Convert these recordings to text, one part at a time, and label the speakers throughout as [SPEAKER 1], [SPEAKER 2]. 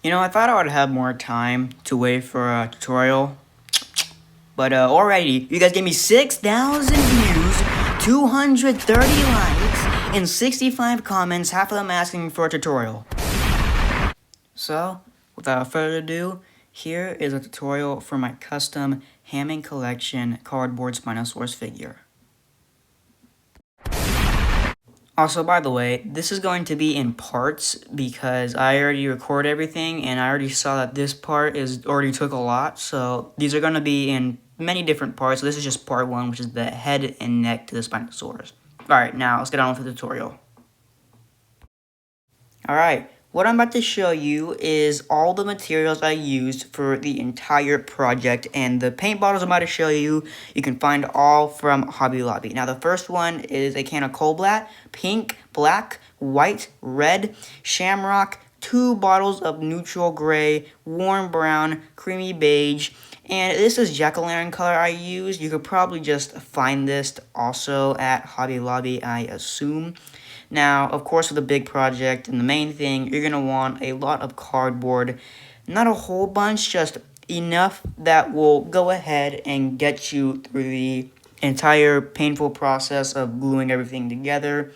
[SPEAKER 1] You know, I thought I would have more time to wait for a tutorial, but already, you guys gave me 6,000 views, 230 likes, and 65 comments, half of them asking for a tutorial. So, without further ado, here is a tutorial for my custom Hamming Collection cardboard Spinosaurus figure. Also, by the way, this is going to be in parts because I already recorded everything and I already saw that this part already took a lot. So these are going to be in many different parts. So this is just part 1, which is the head and neck to the Spinosaurus. Alright, now let's get on with the tutorial. Alright, what I'm about to show you is all the materials I used for the entire project, and the paint bottles I'm about to show you, you can find all from Hobby Lobby. Now the first one is a can of Coal Black, pink, black, white, red, shamrock, 2 bottles of neutral gray, warm brown, creamy beige, and this is jack-o'-lantern color I used. You could probably just find this also at Hobby Lobby, I assume. Now, of course, with a big project and the main thing, you're going to want a lot of cardboard. Not a whole bunch, just enough that will go ahead and get you through the entire painful process of gluing everything together.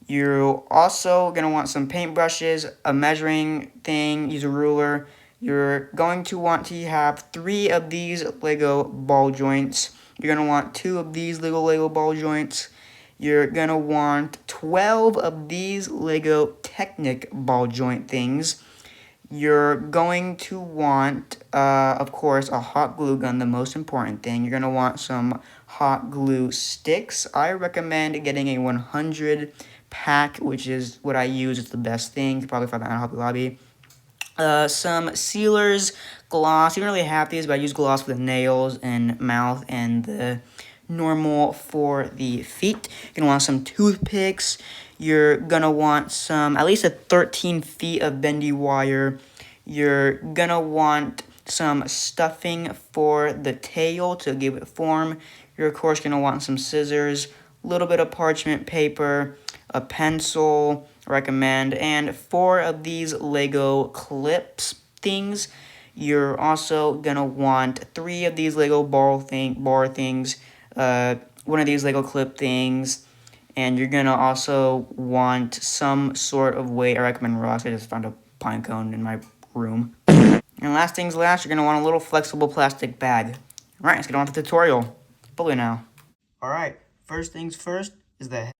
[SPEAKER 1] You're also going to want some paintbrushes, a measuring thing, use a ruler. You're going to want to have 3 of these Lego ball joints. You're going to want 2 of these Lego ball joints. You're going to want 12 of these Lego Technic ball joint things. You're going to want, of course, a hot glue gun, the most important thing. You're going to want some hot glue sticks. I recommend getting a 100 pack, which is what I use. It's the best thing. You can probably find that on Hobby Lobby. Some sealers, gloss. You don't really have these, but I use gloss for the nails and mouth and the normal for the feet. You're going to want some toothpicks. You're going to want at least 13 feet of bendy wire. You're going to want some stuffing for the tail to give it form. You're, of course, going to want some scissors, a little bit of parchment paper, a pencil, recommend, and 4 of these Lego clips things. You're also going to want 3 of these Lego bar things, 1 of these Lego clip things, and you're going to also want some sort of weight. I recommend rocks. I just found a pine cone in my room. And last things last, you're going to want a little flexible plastic bag. Alright, let's get on to the tutorial. Bully now. Alright, first things first is the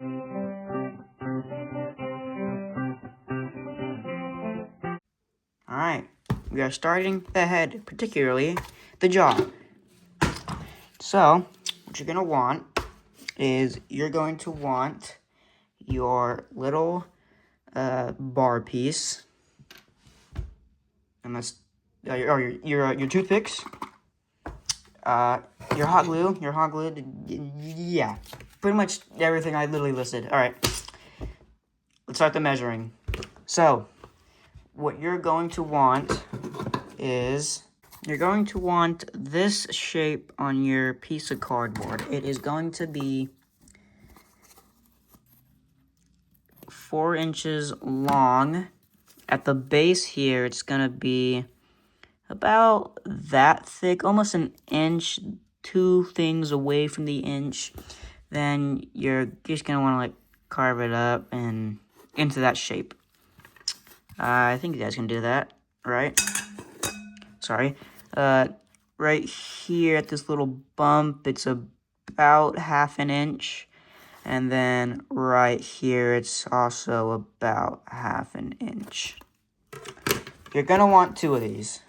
[SPEAKER 1] Alright, we are starting the head, particularly the jaw. So, what you're going to want is you're going to want your little bar piece, and that's your toothpicks, your hot glue, yeah, pretty much everything I literally listed. All right, let's start the measuring. So, what you're going to want is you're going to want this shape on your piece of cardboard. It is going to be 4 inches long. At the base here, it's going to be about that thick, almost an inch, 2 things away from the inch. Then you're just going to want to like carve it up and into that shape. I think you guys can do that, right? Sorry. Right here at this little bump, it's about 1/2 inch. And then right here, it's also about 1/2 inch. You're going to want 2 of these.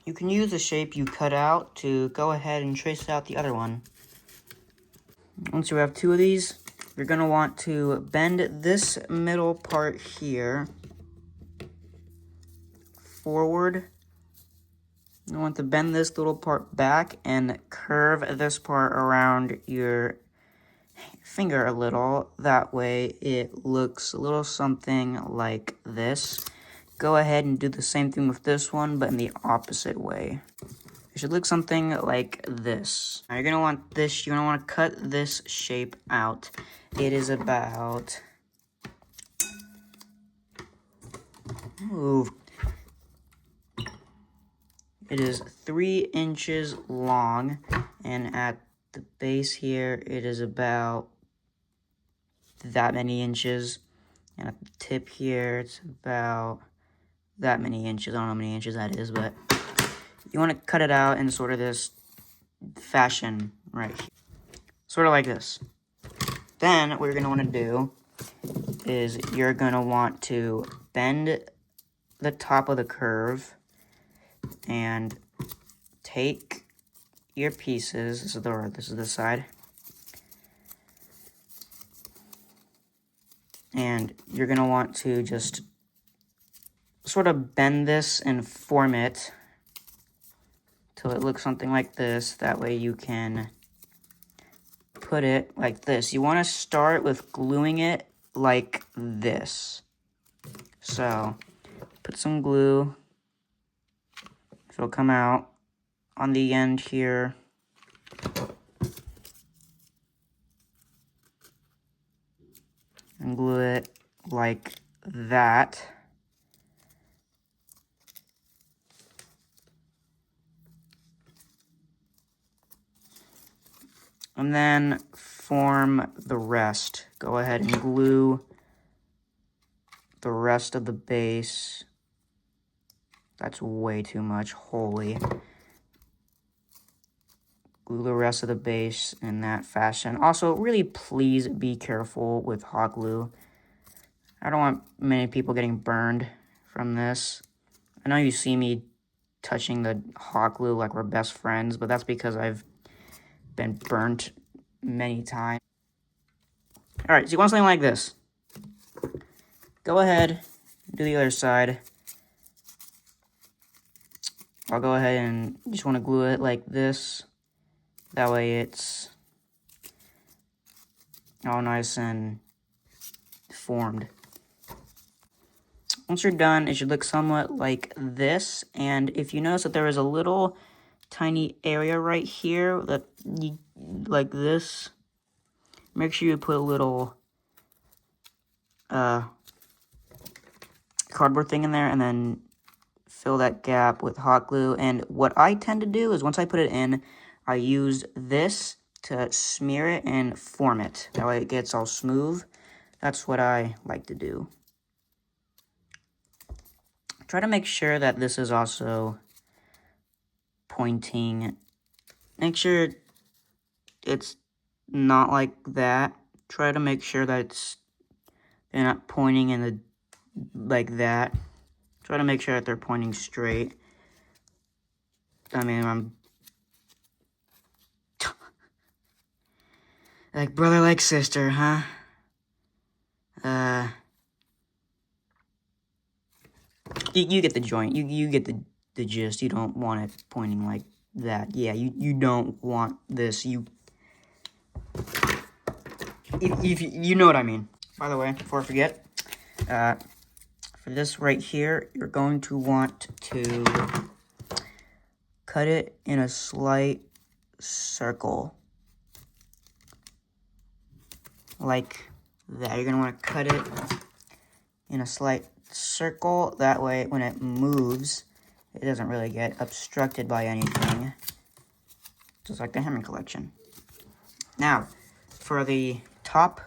[SPEAKER 1] You can use the shape you cut out to go ahead and trace out the other one. Once you have 2 of these, you're going to want to bend this middle part here forward. You want to bend this little part back and curve this part around your finger a little. That way it looks a little something like this. Go ahead and do the same thing with this one, but in the opposite way. It should look something like this. Now you're going to want this, you're going to want to cut this shape out. It is about Move. It is 3 inches long, and at the base here, it is about that many inches. And at the tip here, it's about that many inches. I don't know how many inches that is, but you want to cut it out in sort of this fashion right here. Sort of like this. Then what you're going to want to do is you're going to want to bend the top of the curve and take your pieces. This is the side. And you're going to want to just sort of bend this and form it till it looks something like this. That way you can put it like this. You want to start with gluing it like this. So put some glue. So it'll come out on the end here. And glue it like that. And then form the rest. Go ahead and glue the rest of the base. That's way too much, holy. Glue the rest of the base in that fashion. Also, really please be careful with hot glue. I don't want many people getting burned from this. I know you see me touching the hot glue like we're best friends, but that's because I've been burnt many times. Alright, so you want something like this. Go ahead, do the other side. I'll go ahead and just want to glue it like this. That way it's all nice and formed. Once you're done, it should look somewhat like this. And if you notice that there is a little tiny area right here that you, like this, make sure you put a little cardboard thing in there and then fill that gap with hot glue. And what I tend to do is once I put it in, I use this to smear it and form it. That way it gets all smooth. That's what I like to do. Try to make sure that this is also pointing. Make sure it's not like that. Try to make sure that they're not pointing in the like that. Try to make sure that they're pointing straight. I mean, I'm like brother, like sister, huh? You get the joint. You get the gist. You don't want it pointing like that. Yeah, you don't want this. If you know what I mean. By the way, before I forget, for this right here, you're going to want to cut it in a slight circle. Like that. You're going to want to cut it in a slight circle. That way, when it moves, it doesn't really get obstructed by anything. Just like the Hammond collection. Now, for the top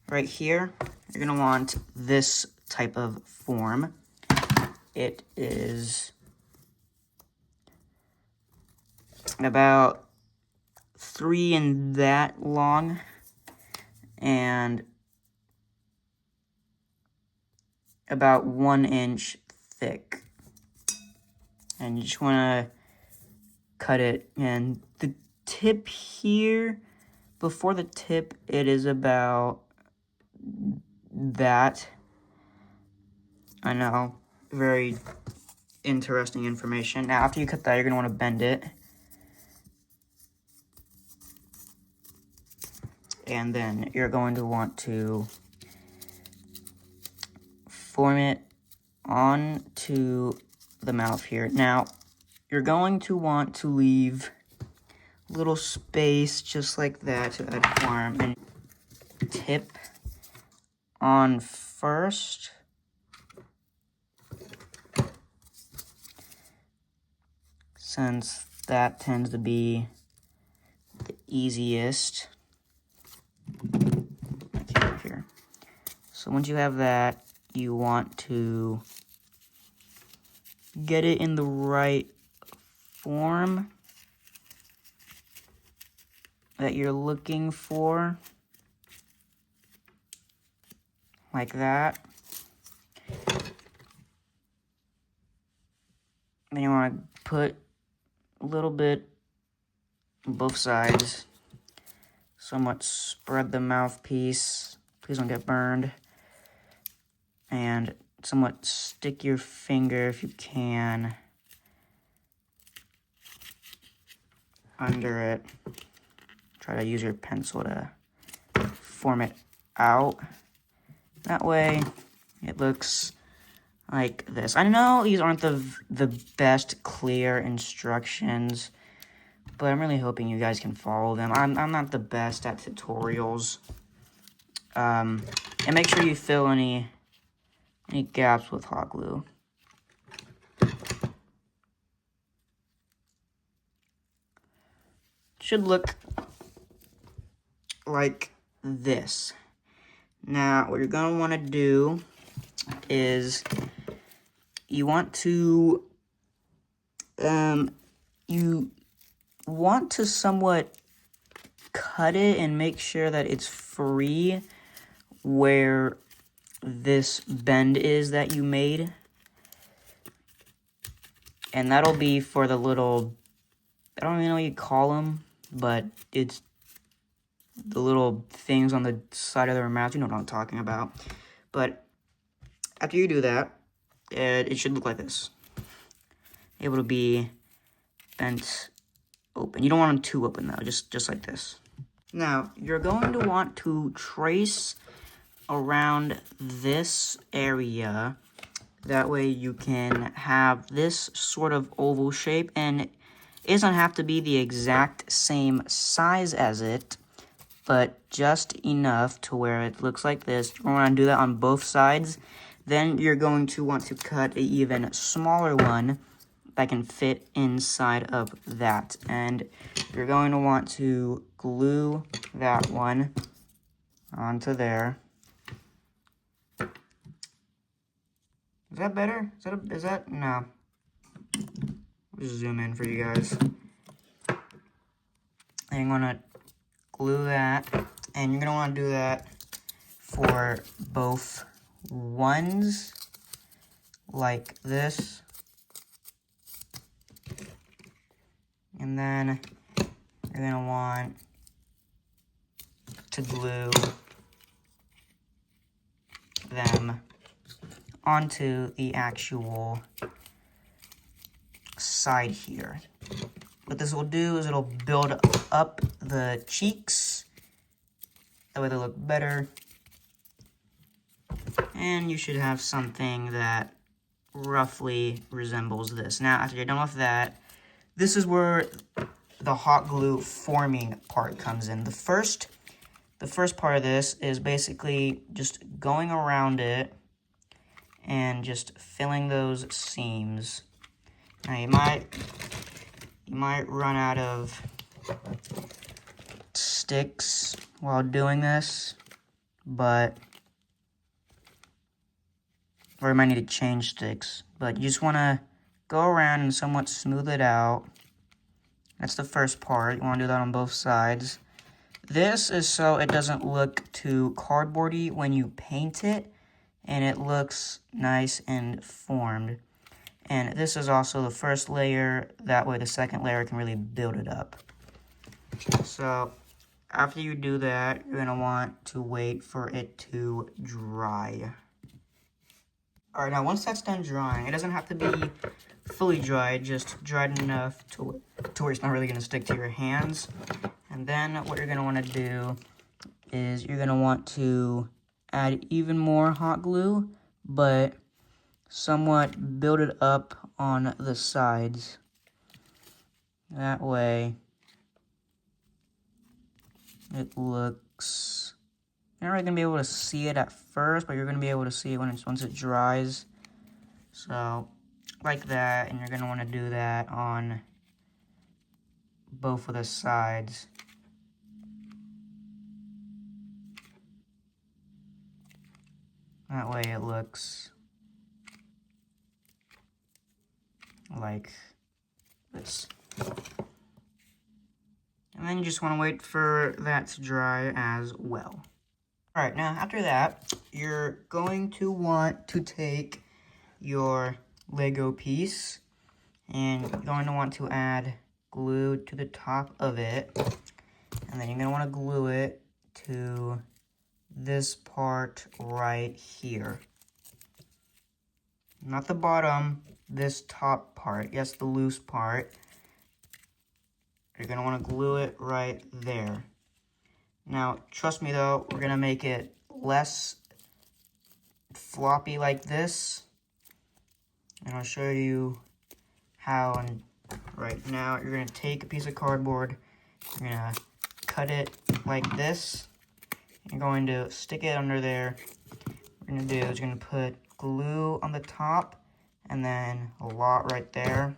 [SPEAKER 1] right here, you're going to want this type of form. It is about 3 and that long, and about 1 inch thick. And you just want to cut it, and the tip here, before the tip, it is about that. I know, very interesting information. Now, after you cut that, you're going to want to bend it. And then you're going to want to form it onto the mouth here. Now, you're going to want to leave a little space just like that to add form. And tip on first. since that tends to be the easiest. Okay, here. So once you have that, you want to get it in the right form that you're looking for, like that. Then you want to put a little bit on both sides, somewhat spread the mouthpiece, please don't get burned, and somewhat stick your finger if you can under it. Try to use your pencil to form it out. That way it looks like this. I know these aren't the best clear instructions, but I'm really hoping you guys can follow them. I'm not the best at tutorials. And make sure you fill any gaps with hot glue. Should look like this. Now, what you're going to want to do is you want to somewhat cut it and make sure that it's free where this bend is that you made. And that'll be for the little, I don't even know what you call them, but it's the little things on the side of their mouth. You know what I'm talking about. But after you do that, it should look like this. Able to be bent open. You don't want them too open though, just like this. Now, you're going to want to trace around this area. That way you can have this sort of oval shape, and it doesn't have to be the exact same size as it, but just enough to where it looks like this. You're going to do that on both sides. Then you're going to want to cut an even smaller one that can fit inside of that. And you're going to want to glue that one onto there. Is that better? Is that? No. Just zoom in for you guys. And you're going to glue that. And you're going to want to do that for both ones, like this. And then you're going to want to glue them onto the actual side here. What this will do is it'll build up the cheeks. That way they look better. And you should have something that roughly resembles this. Now, after you're done with that, this is where the hot glue forming part comes in. The first part of this is basically just going around it and just filling those seams. Now you might run out of sticks while doing this, or you might need to change sticks, but you just want to go around and somewhat smooth it out. That's the first part. You want to do that on both sides. This is so it doesn't look too cardboardy when you paint it, and it looks nice and formed. And this is also the first layer. That way the second layer can really build it up. So after you do that, you're going to want to wait for it to dry. Alright, now once that's done drying, it doesn't have to be fully dried, just dried enough to where it's not really going to stick to your hands. And then what you're going to want to do is you're going to want to add even more hot glue, but somewhat build it up on the sides. That way it looks, you're not really going to be able to see it at first, but you're going to be able to see it once it dries. So like that, and you're going to want to do that on both of the sides. That way it looks like this. And then you just want to wait for that to dry as well. Alright, now after that, you're going to want to take your Lego piece and you're going to want to add glue to the top of it. And then you're going to want to glue it to this part right here. Not the bottom, this top part. Yes, the loose part. You're going to want to glue it right there. Now, trust me though, we're going to make it less floppy like this. And I'll show you how. And right now, you're going to take a piece of cardboard. You're going to cut it like this. You're going to stick it under there. What you're going to do is you're going to put glue on the top and then a lot right there.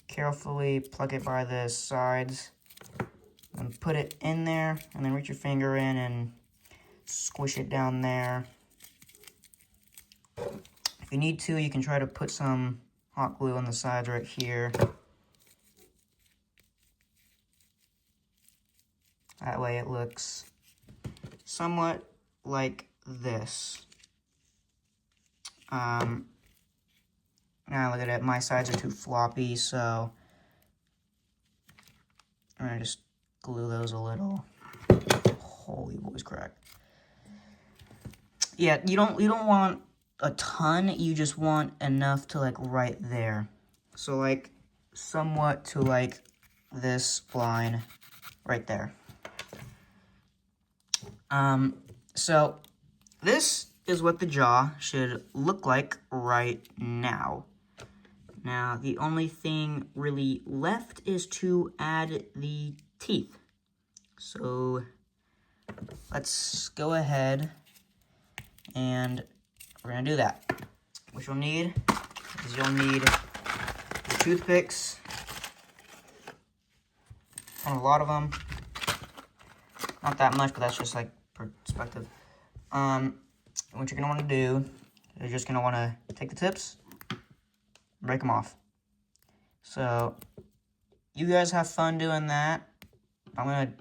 [SPEAKER 1] Carefully pluck it by the sides and put it in there, and then reach your finger in and squish it down there. If you need to, you can try to put some hot glue on the sides right here. That way it looks somewhat like this. Now look at it, my sides are too floppy, so I'm gonna just glue those a little. Holy voice crack. Yeah, you don't want a ton, you just want enough to like right there. So like somewhat to like this line right there. So this is what the jaw should look like right now. Now, the only thing really left is to add the teeth. So, let's go ahead and we're going to do that. What you'll need is you'll need the toothpicks. And a lot of them. Not that much, but that's just like perspective. What you're going to want to do is you're just going to want to take the tips, break them off. So, you guys have fun doing that. I'm going to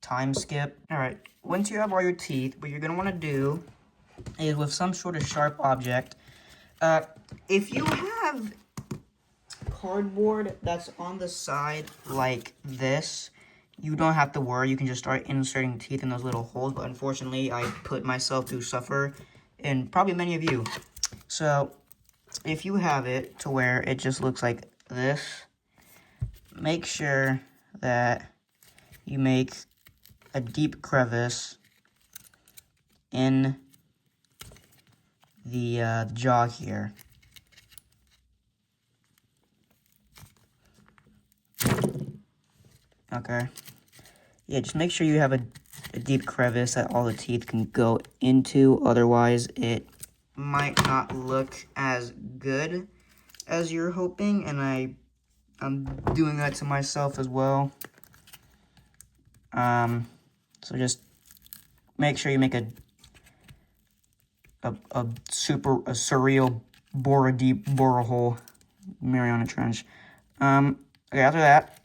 [SPEAKER 1] time skip. Alright, once you have all your teeth, what you're going to want to do is with some sort of sharp object. If you have cardboard that's on the side like this, you don't have to worry. You can just start inserting teeth in those little holes. But unfortunately, I put myself to suffer, and probably many of you. So, if you have it to where it just looks like this, make sure that you make a deep crevice in the jaw here. Okay. Yeah, just make sure you have a deep crevice that all the teeth can go into. Otherwise, it might not look as good as you're hoping. And I'm doing that to myself as well. So just make sure you make a surreal deep bore hole, Mariana Trench. Okay, after that,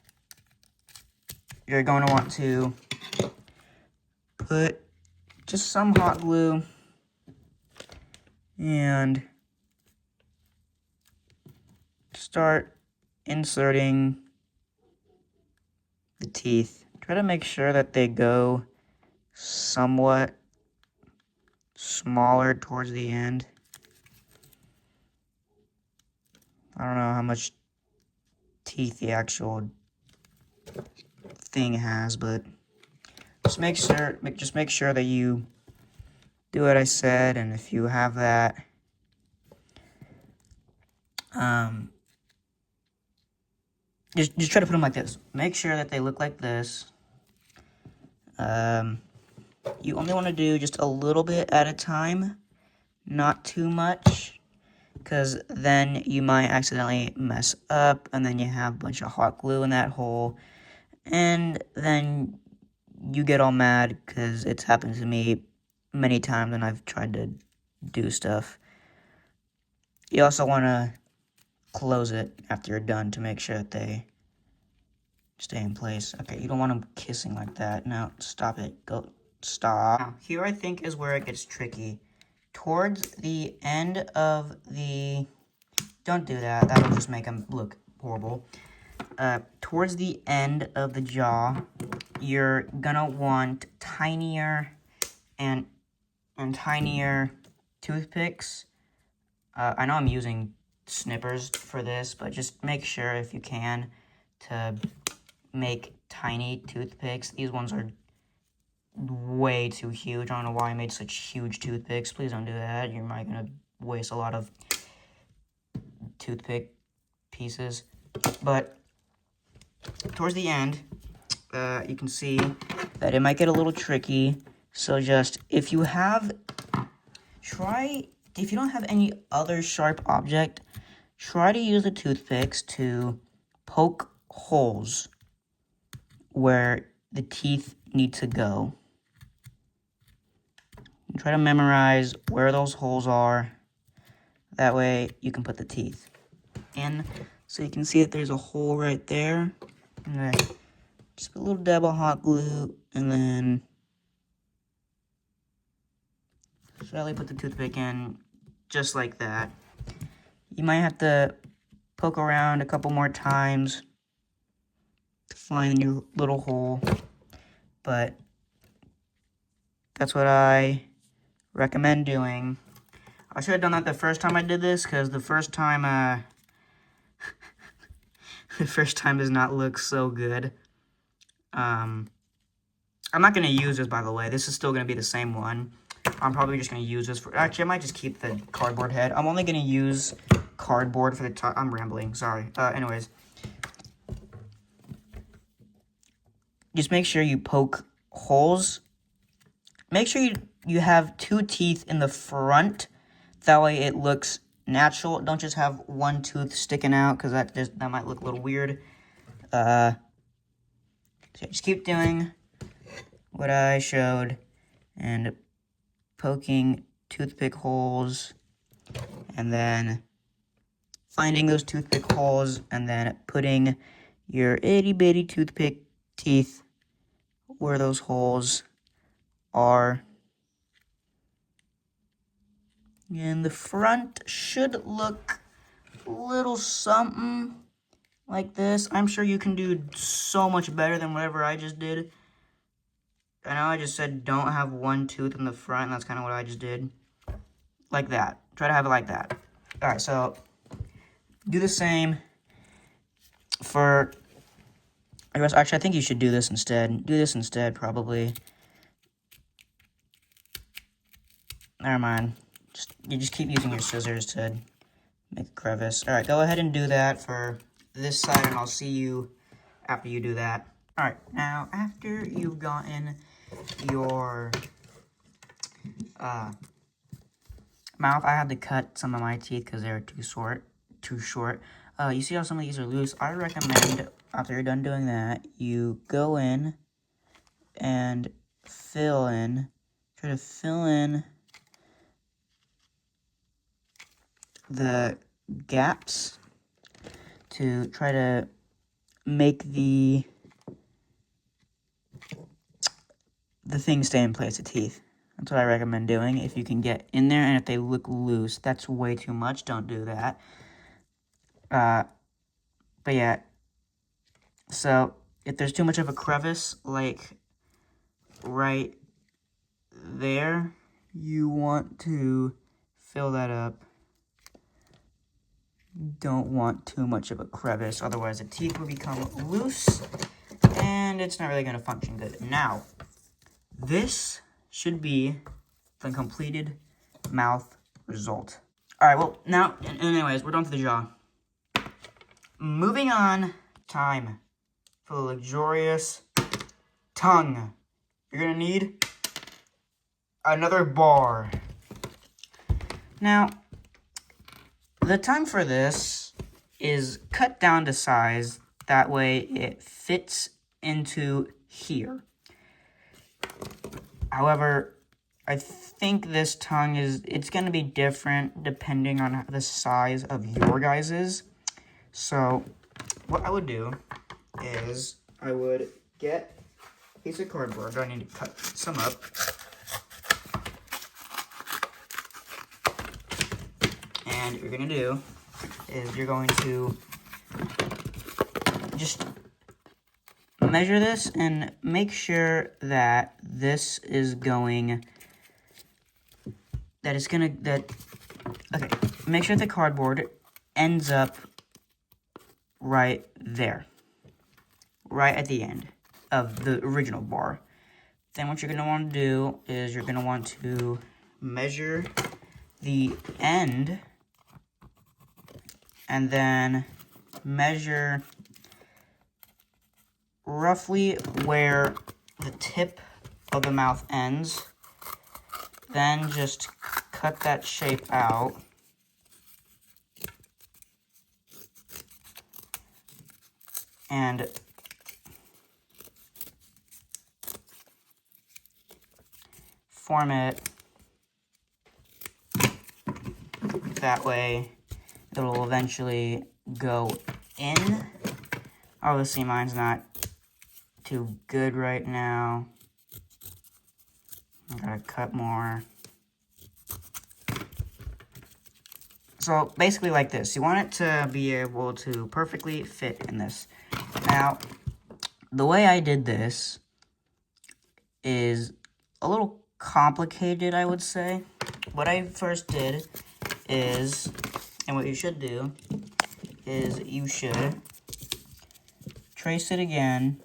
[SPEAKER 1] you're going to want to put just some hot glue and start inserting the teeth. Try to make sure that they go somewhat smaller towards the end. I don't know how much teeth the actual thing has, but just make sure that you do what I said. And if you have that, just try to put them like this. Make sure that they look like this. You only want to do just a little bit at a time, not too much, because then you might accidentally mess up, and then you have a bunch of hot glue in that hole. And then you get all mad because it's happened to me many times when I've tried to do stuff. You also want to close it after you're done to make sure that they stay in place. Okay, you don't want them kissing like that. No, stop it. Go. Stop. Now, here I think is where it gets tricky. Towards the end of the... Don't do that. That'll just make them look horrible. Towards the end of the jaw, you're gonna want tinier and tinier toothpicks. I know I'm using snippers for this, but just make sure if you can to make tiny toothpicks. These ones are way too huge. I don't know why I made such huge toothpicks. Please don't do that. You're probably gonna waste a lot of toothpick pieces. But towards the end, you can see that it might get a little tricky. So just, if you don't have any other sharp object, try to use the toothpicks to poke holes where the teeth need to go. And try to memorize where those holes are. That way you can put the teeth in. So you can see that there's a hole right there. And then just put a little dab of hot glue and then slowly put the toothpick in just like that. You might have to poke around a couple more times to find your little hole, but that's what I recommend doing. I should have done that the first time I did this, because the first time, the first time does not look so good. I'm not going to use this, by the way. This is still going to be the same one. I'm probably just going to use this for... Actually, I might just keep the cardboard head. I'm only going to use cardboard for the top. I'm rambling. Sorry. Anyways. Just make sure you poke holes. Make sure you have two teeth in the front. That way it looks natural. Don't just have one tooth sticking out, because that might look a little weird. So just keep doing what I showed. And poking toothpick holes, and then finding those toothpick holes, and then putting your itty bitty toothpick teeth where those holes are. And the front should look a little something like this. I'm sure you can do so much better than whatever I just did. I know I just said don't have one tooth in the front, and that's kind of what I just did. Like that. Try to have it like that. Alright, so do the same for... Actually, I think you should do this instead. Do this instead, probably. Never mind. You just keep using your scissors to make a crevice. Alright, go ahead and do that for this side, and I'll see you after you do that. Alright, now after you've gotten your mouth, I had to cut some of my teeth because they were too short. You see how some of these are loose? I recommend, after you're done doing that, you go in and try to fill in the gaps to try to make the thing stay in place, the teeth. That's what I recommend doing if you can get in there, and if they look loose, that's way too much. Don't do that. But yeah, so if there's too much of a crevice, like right there, you want to fill that up. Don't want too much of a crevice, otherwise the teeth will become loose, and it's not really going to function good. Now, this should be the completed mouth result. Alright, well, now, anyways, we're done with the jaw. Moving on, time for the luxurious tongue. You're going to need another bar. Now, the time for this is cut down to size. That way it fits into here. However, I think this tongue it's going to be different depending on the size of your guys's. So what I would do is I would get a piece of cardboard. I need to cut some up. And what you're going to do is you're going to just measure this and make sure that this is going, okay, make sure the cardboard ends up right there, right at the end of the original bar. Then what you're going to want to do is you're going to want to measure the end and then measure roughly where the tip of the mouth ends. Then just cut that shape out. And form it that way. It'll eventually go in. Obviously, mine's not too good right now. I gotta cut more. So basically like this. You want it to be able to perfectly fit in this. Now, the way I did this is a little complicated, I would say. What I first did is, and what you should do, is you should trace it again.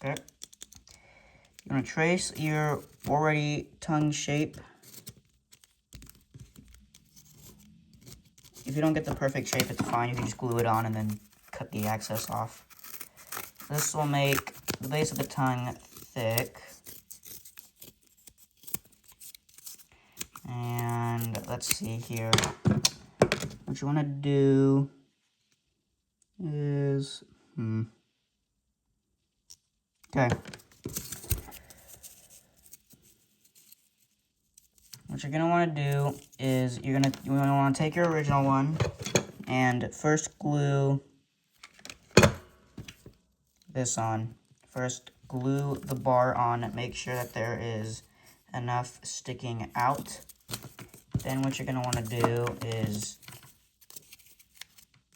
[SPEAKER 1] Okay. You want to trace your already tongue shape. If you don't get the perfect shape, it's fine. You can just glue it on and then cut the excess off. This will make the base of the tongue thick. And let's see here. What you want to do is, okay. What you're gonna want to do is you're gonna want to take your original one and first glue this on. First glue the bar on. Make sure that there is enough sticking out. Then what you're gonna want to do is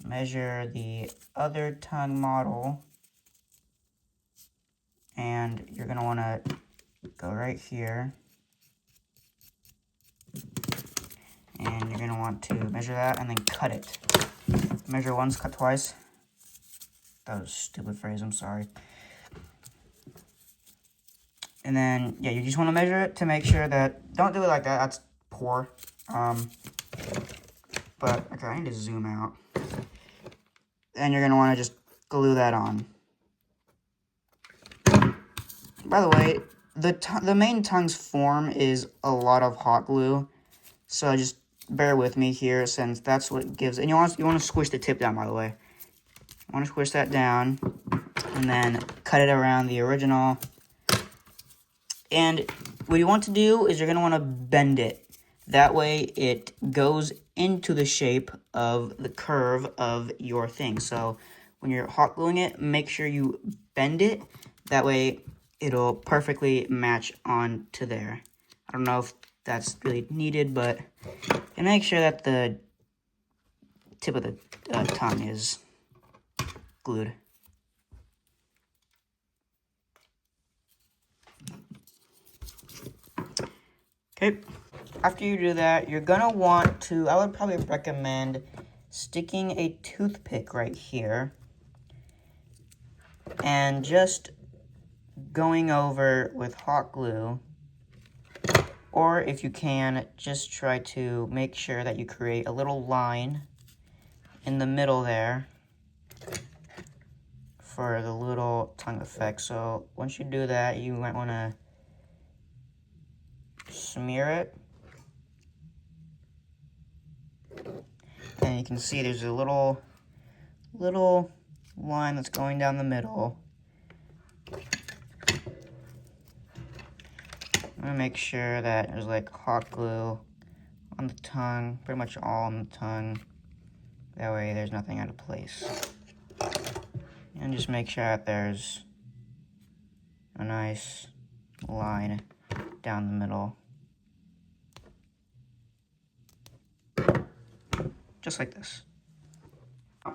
[SPEAKER 1] measure the other tongue model, and you're gonna want to go right here. And you're going to want to measure that and then cut it. Measure once, cut twice. That was a stupid phrase, I'm sorry. And then, yeah, you just want to measure it to make sure that, don't do it like that, that's poor. But, okay, I need to zoom out. And you're going to want to just glue that on. By the way, the main tongue's form is a lot of hot glue. So just bear with me here, since that's what gives. And you want to squish the tip down, by the way. You want to squish that down, and then cut it around the original. And what you want to do is you're going to want to bend it. That way it goes into the shape of the curve of your thing. So when you're hot gluing it, make sure you bend it. That way it'll perfectly match onto there. I don't know if that's really needed, but and make sure that the tip of the tongue is glued. Okay, after you do that, you're gonna want to, I would probably recommend sticking a toothpick right here and just going over with hot glue. Or if you can, just try to make sure that you create a little line in the middle there for the little tongue effect. So once you do that, you might want to smear it. And you can see there's a little little line that's going down the middle. I'm gonna make sure that there's like hot glue on the tongue, pretty much all on the tongue. That way there's nothing out of place. And just make sure that there's a nice line down the middle. Just like this.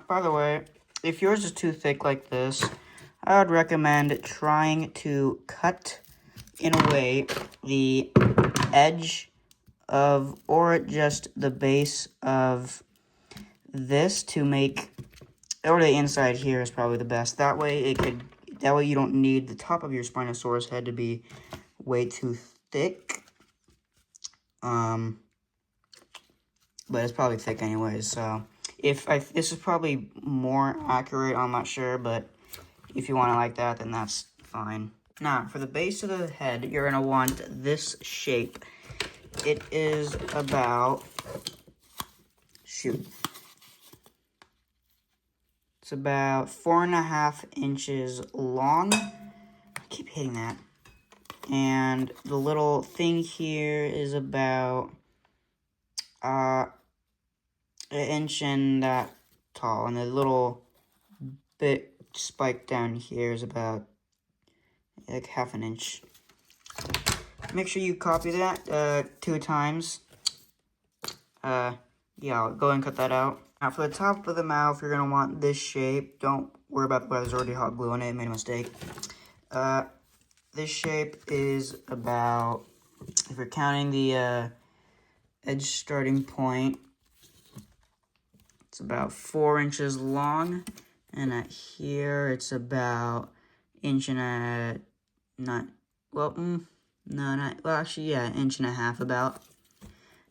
[SPEAKER 1] By the way, if yours is too thick like this, I would recommend trying to cut in a way the edge of, or just the base of this to make, or the inside here is probably the best. That way you don't need the top of your Spinosaurus head to be way too thick. But it's probably thick anyways, so this is probably more accurate, I'm not sure, but if you want it like that, then that's fine. Now, for the base of the head, you're going to want this shape. It is about, it's about 4.5 inches long. I keep hitting that. And the little thing here is about an inch and that tall. And the little bit spike down here is about like 1/2 inch. Make sure you copy that 2 times. Yeah, I'll go and cut that out. Now for the top of the mouth, you're gonna want this shape. Don't worry about whether there's already hot glue on it. I made a mistake. This shape is about, if you're counting the edge starting point, it's about 4 inches long, and at here it's about 1.5 inches about.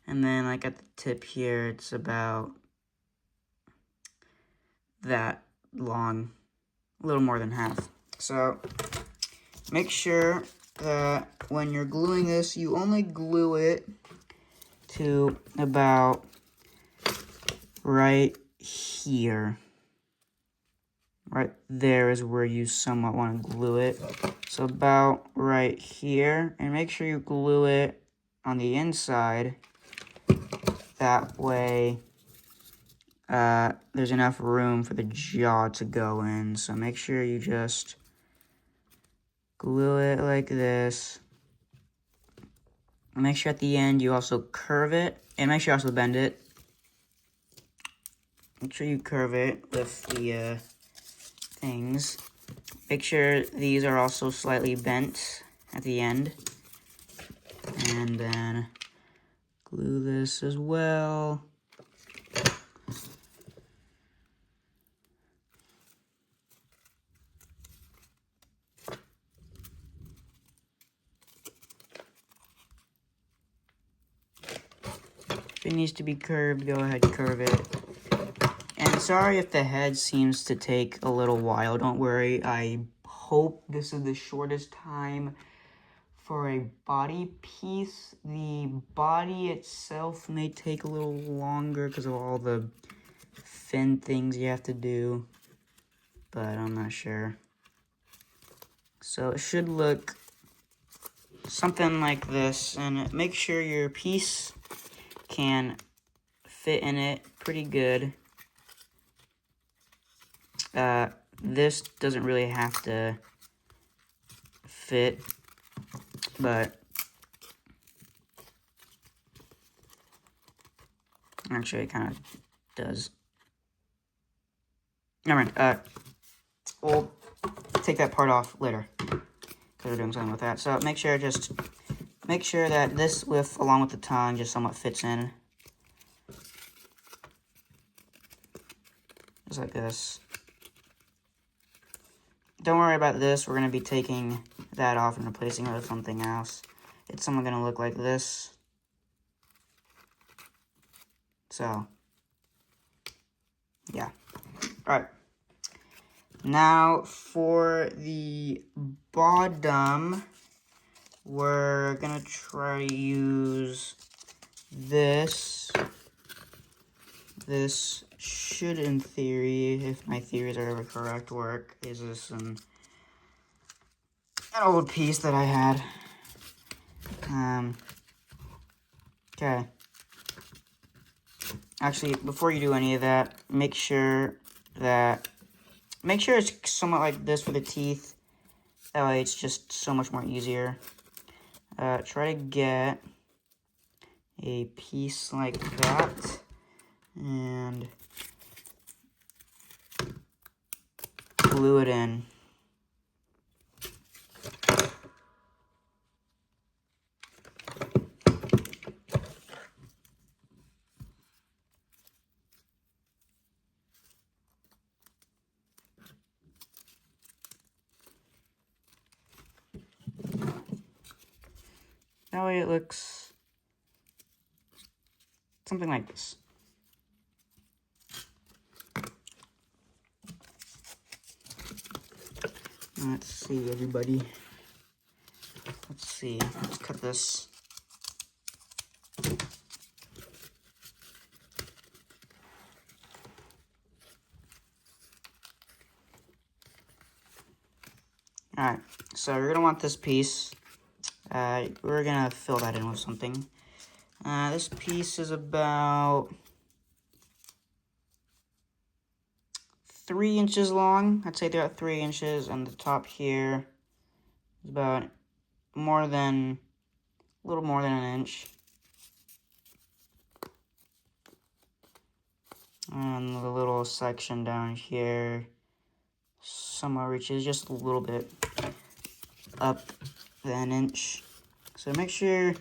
[SPEAKER 1] And then like at the tip here, it's about that long, a little more than half. So make sure that when you're gluing this, you only glue it to about right here. Right there is where you somewhat want to glue it. So about right here, and make sure you glue it on the inside. That way, there's enough room for the jaw to go in. So make sure you just glue it like this. Make sure at the end you also curve it, and make sure you also bend it. Make sure you curve it with the things. Make sure these are also slightly bent at the end. And then glue this as well. If it needs to be curved, go ahead and curve it. And sorry if the head seems to take a little while. Don't worry. I hope this is the shortest time for a body piece. The body itself may take a little longer because of all the fin things you have to do, but I'm not sure. So it should look something like this, and make sure your piece can fit in it pretty good. This doesn't really have to fit, but actually it kind of does. Never mind. We'll take that part off later because we're doing something with that. So make sure that this width along with the tongue just somewhat fits in, just like this. Don't worry about this. We're going to be taking that off and replacing it with something else. It's somewhat going to look like this. So, yeah. Alright. Now, for the bottom, we're going to try to use this should, in theory, if my theories are ever correct, work. Is this an old piece that I had? Okay. Actually, before you do any of that, make sure it's somewhat like this for the teeth. That way it's just so much more easier. Try to get a piece like that and glue it in. That way it looks something like this. Let's see, everybody. Let's see. Let's cut this. Alright, so you're going to want this piece. We're going to fill that in with something. This piece is about 3 inches long. I'd say they're at 3 inches, and the top here is about a little more than an inch. And the little section down here somewhere reaches just a little bit up an inch. So make sure,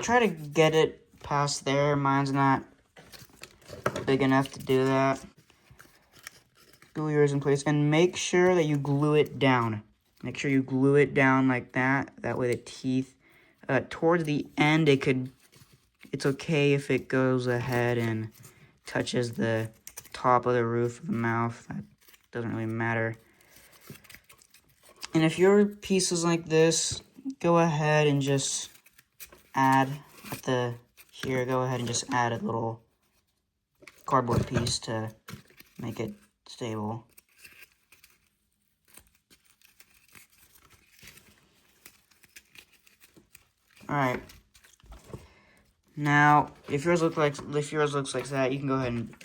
[SPEAKER 1] try to get it past there. Mine's not big enough to do that. Glue yours in place and make sure that you glue it down. Make sure you glue it down like that. That way the teeth, towards the end, it's okay if it goes ahead and touches the top of the roof of the mouth. That doesn't really matter. And if your piece is like this, go ahead and just add go ahead and just add a little cardboard piece to make it stable. Alright. Now, if yours looks like that, you can go ahead and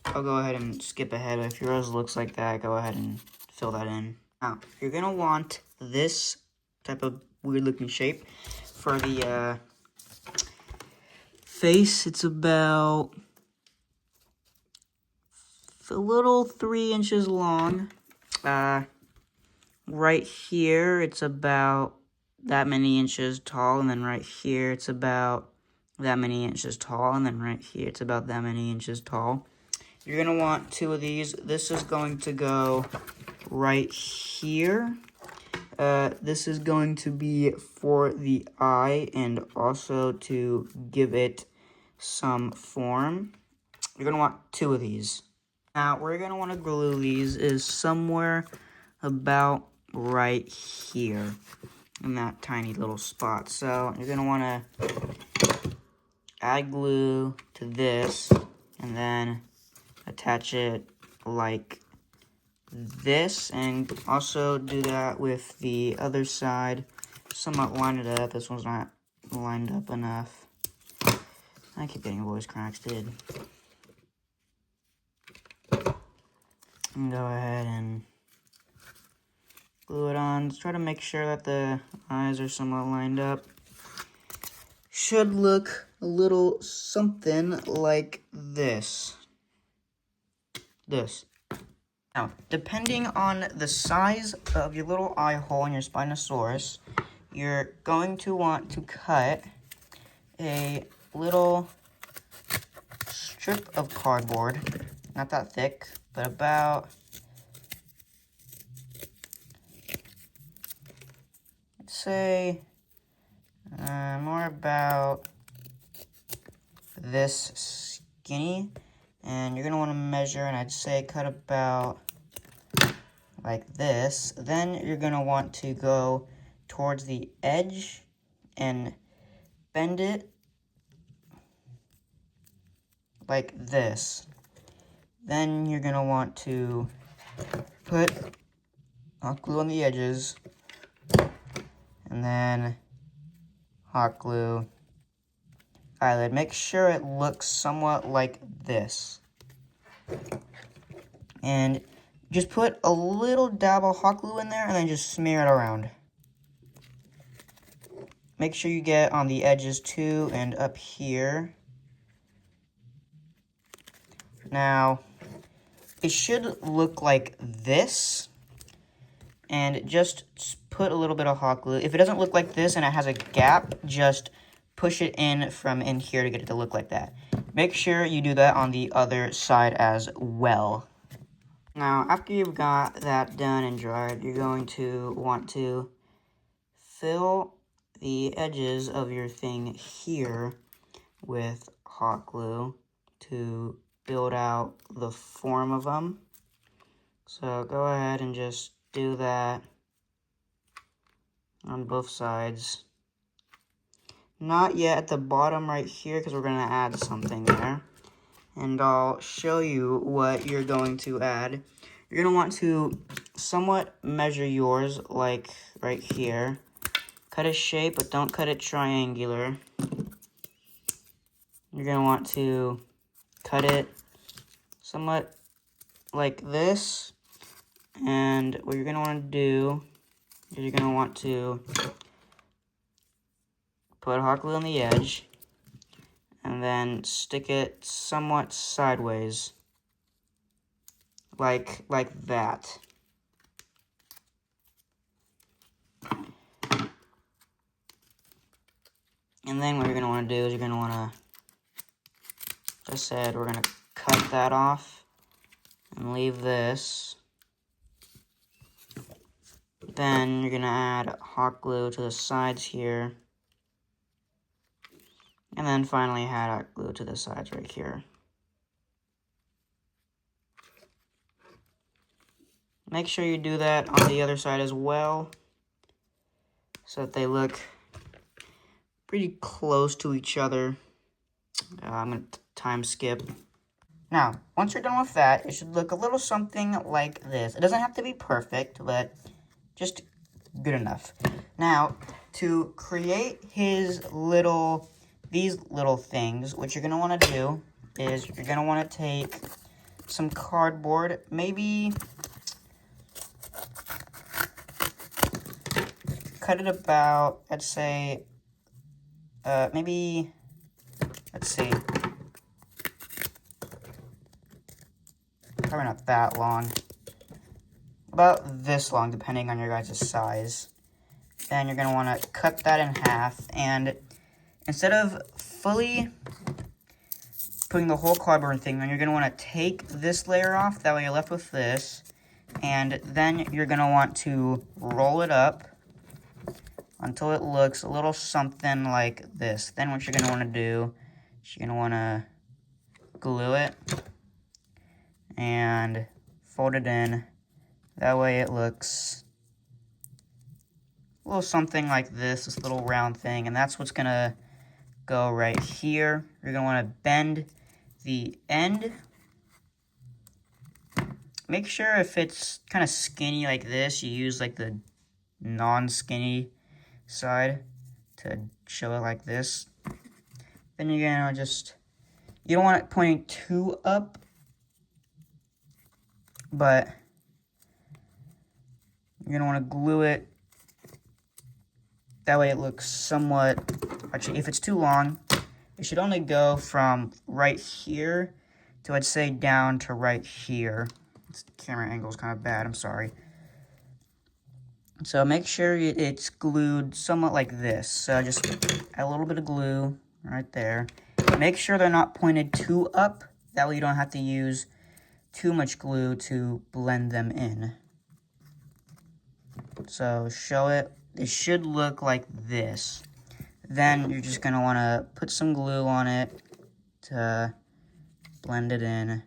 [SPEAKER 1] I'll go ahead and skip ahead. If yours looks like that, go ahead and fill that in. Now, you're gonna want this type of weird looking shape for the face. It's about a little 3 inches long. Right here, it's about that many inches tall, and then right here, it's about that many inches tall, and then right here, it's about that many inches tall. You're going to want 2 of these. This is going to go right here. This is going to be for the eye and also to give it some form. You're going to want 2 of these. Now, where you're going to want to glue these is somewhere about right here in that tiny little spot. So you're going to want to add glue to this and then attach it like this, and also do that with the other side. Somewhat line it up. This one's not lined up enough. I keep getting voice cracks, dude. And go ahead and glue it on. Just try to make sure that the eyes are somewhat lined up. Should look a little something like this. Now, depending on the size of your little eye hole in your Spinosaurus, you're going to want to cut a little strip of cardboard, not that thick, but about, let's say, more about this skinny. And you're going to want to measure, and I'd say cut about like this. Then you're going to want to go towards the edge and bend it like this. Then you're going to want to put hot glue on the edges, and then hot glue eyelid. Make sure it looks somewhat like this. And just put a little dab of hot glue in there and then just smear it around. Make sure you get on the edges too and up here. Now, it should look like this. And just put a little bit of hot glue. If it doesn't look like this and it has a gap, just push it in from in here to get it to look like that. Make sure you do that on the other side as well. Now, after you've got that done and dried, you're going to want to fill the edges of your thing here with hot glue to build out the form of them. So go ahead and just do that on both sides. Not yet at the bottom right here because we're going to add something there. And I'll show you what you're going to add. You're going to want to somewhat measure yours, like right here. Cut a shape, but don't cut it triangular. You're going to want to cut it somewhat like this. And what you're going to want to do is you're going to want to put hot glue on the edge and then stick it somewhat sideways, like that. And then what you're going to want to do is you're going to want to, just said, we're going to cut that off and leave this. Then you're going to add hot glue to the sides here. And then finally add hot glue to the sides right here. Make sure you do that on the other side as well, so that they look pretty close to each other. I'm going to time skip. Now, once you're done with that, it should look a little something like this. It doesn't have to be perfect, but just good enough. Now, to create these little things, what you're going to want to do is you're going to want to take some cardboard, maybe cut it about, let's say, maybe, let's see, probably not that long, about this long, depending on your guys' size. Then you're going to want to cut that in half, and instead of fully putting the whole cardboard thing on, you're going to want to take this layer off, that way you're left with this, and then you're going to want to roll it up until it looks a little something like this. Then what you're going to want to do is you're going to want to glue it and fold it in. That way it looks a little something like this little round thing. And that's what's going to go right here. You're going to want to bend the end. Make sure if it's kind of skinny like this, you use like the non-skinny side to show it like this. Then you're gonna just, you don't want it pointing too up, but you're gonna want to glue it. That way it looks somewhat, actually if it's too long, it should only go from right here to, I'd say, down to right here. This camera angle is kind of bad, I'm sorry. So make sure it's glued somewhat like this. So just add a little bit of glue right there. Make sure they're not pointed too up. That way you don't have to use too much glue to blend them in. So show it. It should look like this. Then you're just going to want to put some glue on it to blend it in.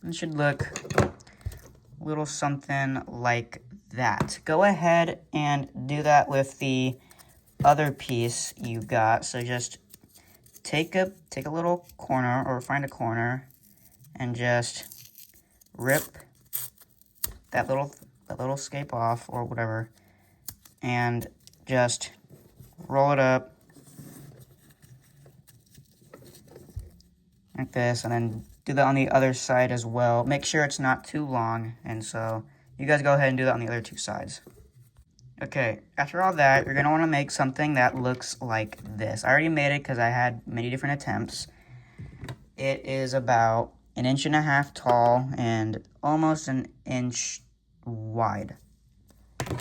[SPEAKER 1] It should look a little something like that. Go ahead and do that with the other piece you got. So just take a little corner, or find a corner, and just rip that little scape off or whatever, and just roll it up like this, and then do that on the other side as well. Make sure it's not too long, and so you guys go ahead and do that on the other two sides. Okay, after all that, you're going to want to make something that looks like this. I already made it because I had many different attempts. It is about 1.5 inches tall and almost 1 inch wide. You're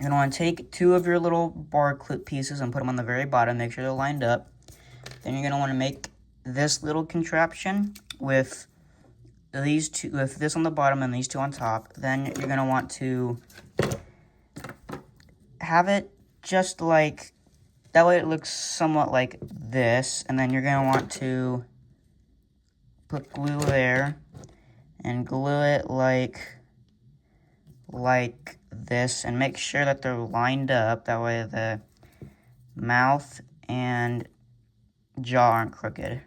[SPEAKER 1] going to want to take 2 of your little bar clip pieces and put them on the very bottom. Make sure they're lined up. Then you're going to want to make this little contraption with these two, with this on the bottom and these 2 on top. Then you're going to want to have it just like, that way it looks somewhat like this. And then you're going to want to put glue there and glue it like this, and make sure that they're lined up. That way the mouth and jaw aren't crooked.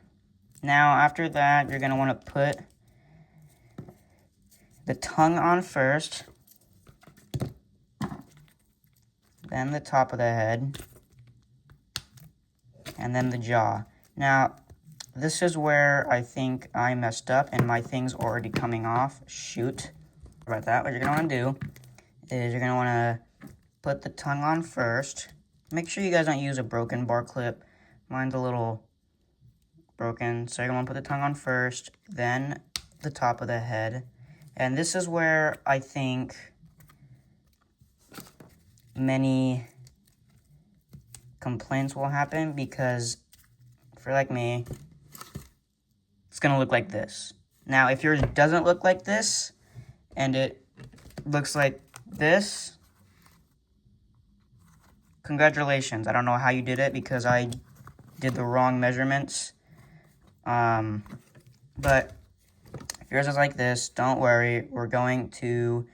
[SPEAKER 1] Now, after that, you're going to want to put the tongue on first, then the top of the head, and then the jaw. Now, this is where I think I messed up and my thing's already coming off. Shoot. About that, what you're going to want to do is you're going to want to put the tongue on first. Make sure you guys don't use a broken bar clip. Mine's a little broken, so you're going to want to put the tongue on first, then the top of the head. And this is where I think many complaints will happen, because for like me, it's going to look like this. Now, if yours doesn't look like this, and it looks like this, congratulations. I don't know how you did it, because I did the wrong measurements. But if yours is like this, don't worry. We're going to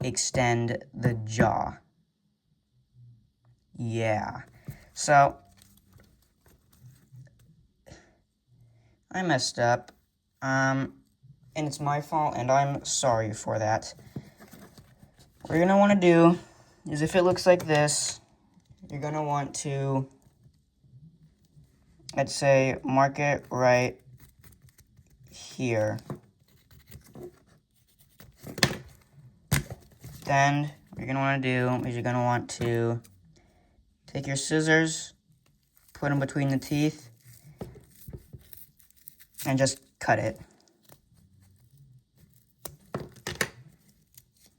[SPEAKER 1] extend the jaw. Yeah. So, I messed up. And it's my fault, and I'm sorry for that. What you're going to want to do is, if it looks like this, you're going to want to, let's say, mark it right here. Then, what you're going to want to do is you're going to want to take your scissors, put them between the teeth, and just cut it.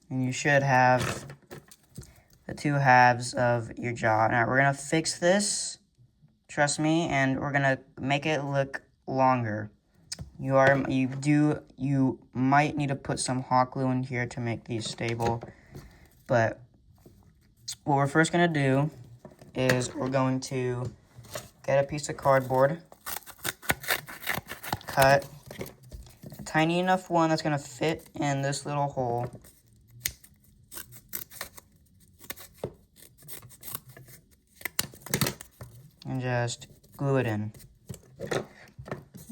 [SPEAKER 1] And you should have the 2 halves of your jaw. Now, we're going to fix this, trust me, and we're going to make it look longer. You might need to put some hot glue in here to make these stable. But what we're first going to do is we're going to get a piece of cardboard, cut a tiny enough one that's going to fit in this little hole. And just glue it in.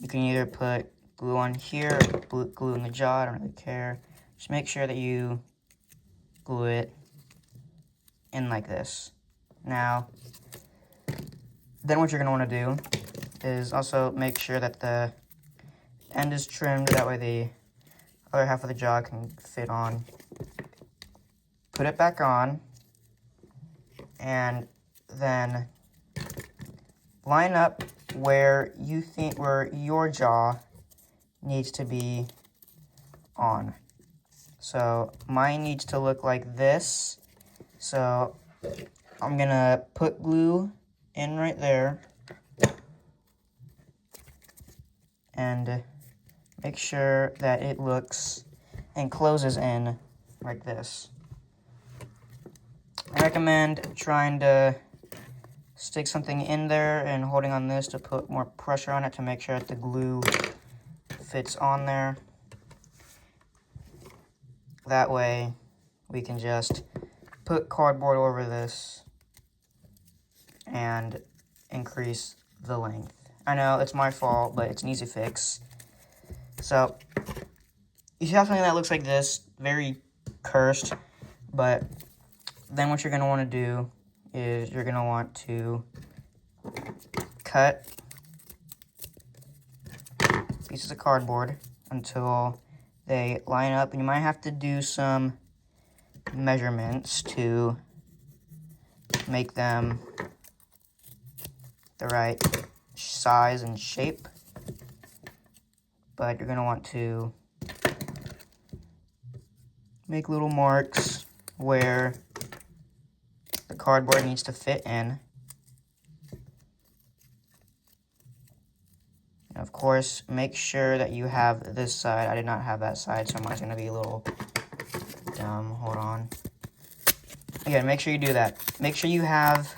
[SPEAKER 1] You can either put glue on here or glue in the jaw, I don't really care. Just make sure that you glue it in like this. Now, then what you're going to want to do is also make sure that the end is trimmed, that way the other half of the jaw can fit on. Put it back on, and then line up where you think your jaw needs to be on. So mine needs to look like this. So I'm gonna put glue in right there and make sure that it looks and closes in like this. I recommend trying to stick something in there and holding on this to put more pressure on it to make sure that the glue fits on there. That way we can just put cardboard over this and increase the length. I know it's my fault, but it's an easy fix. So you see how something that looks like this, very cursed, but then what you're going to want to do is you're going to want to cut pieces of cardboard until they line up, and you might have to do some measurements to make them the right size and shape. But you're going to want to make little marks where the cardboard needs to fit in. And of course, make sure that you have this side. I did not have that side, so mine's going to be a little dumb. Hold on. Again, make sure you do that. Make sure you have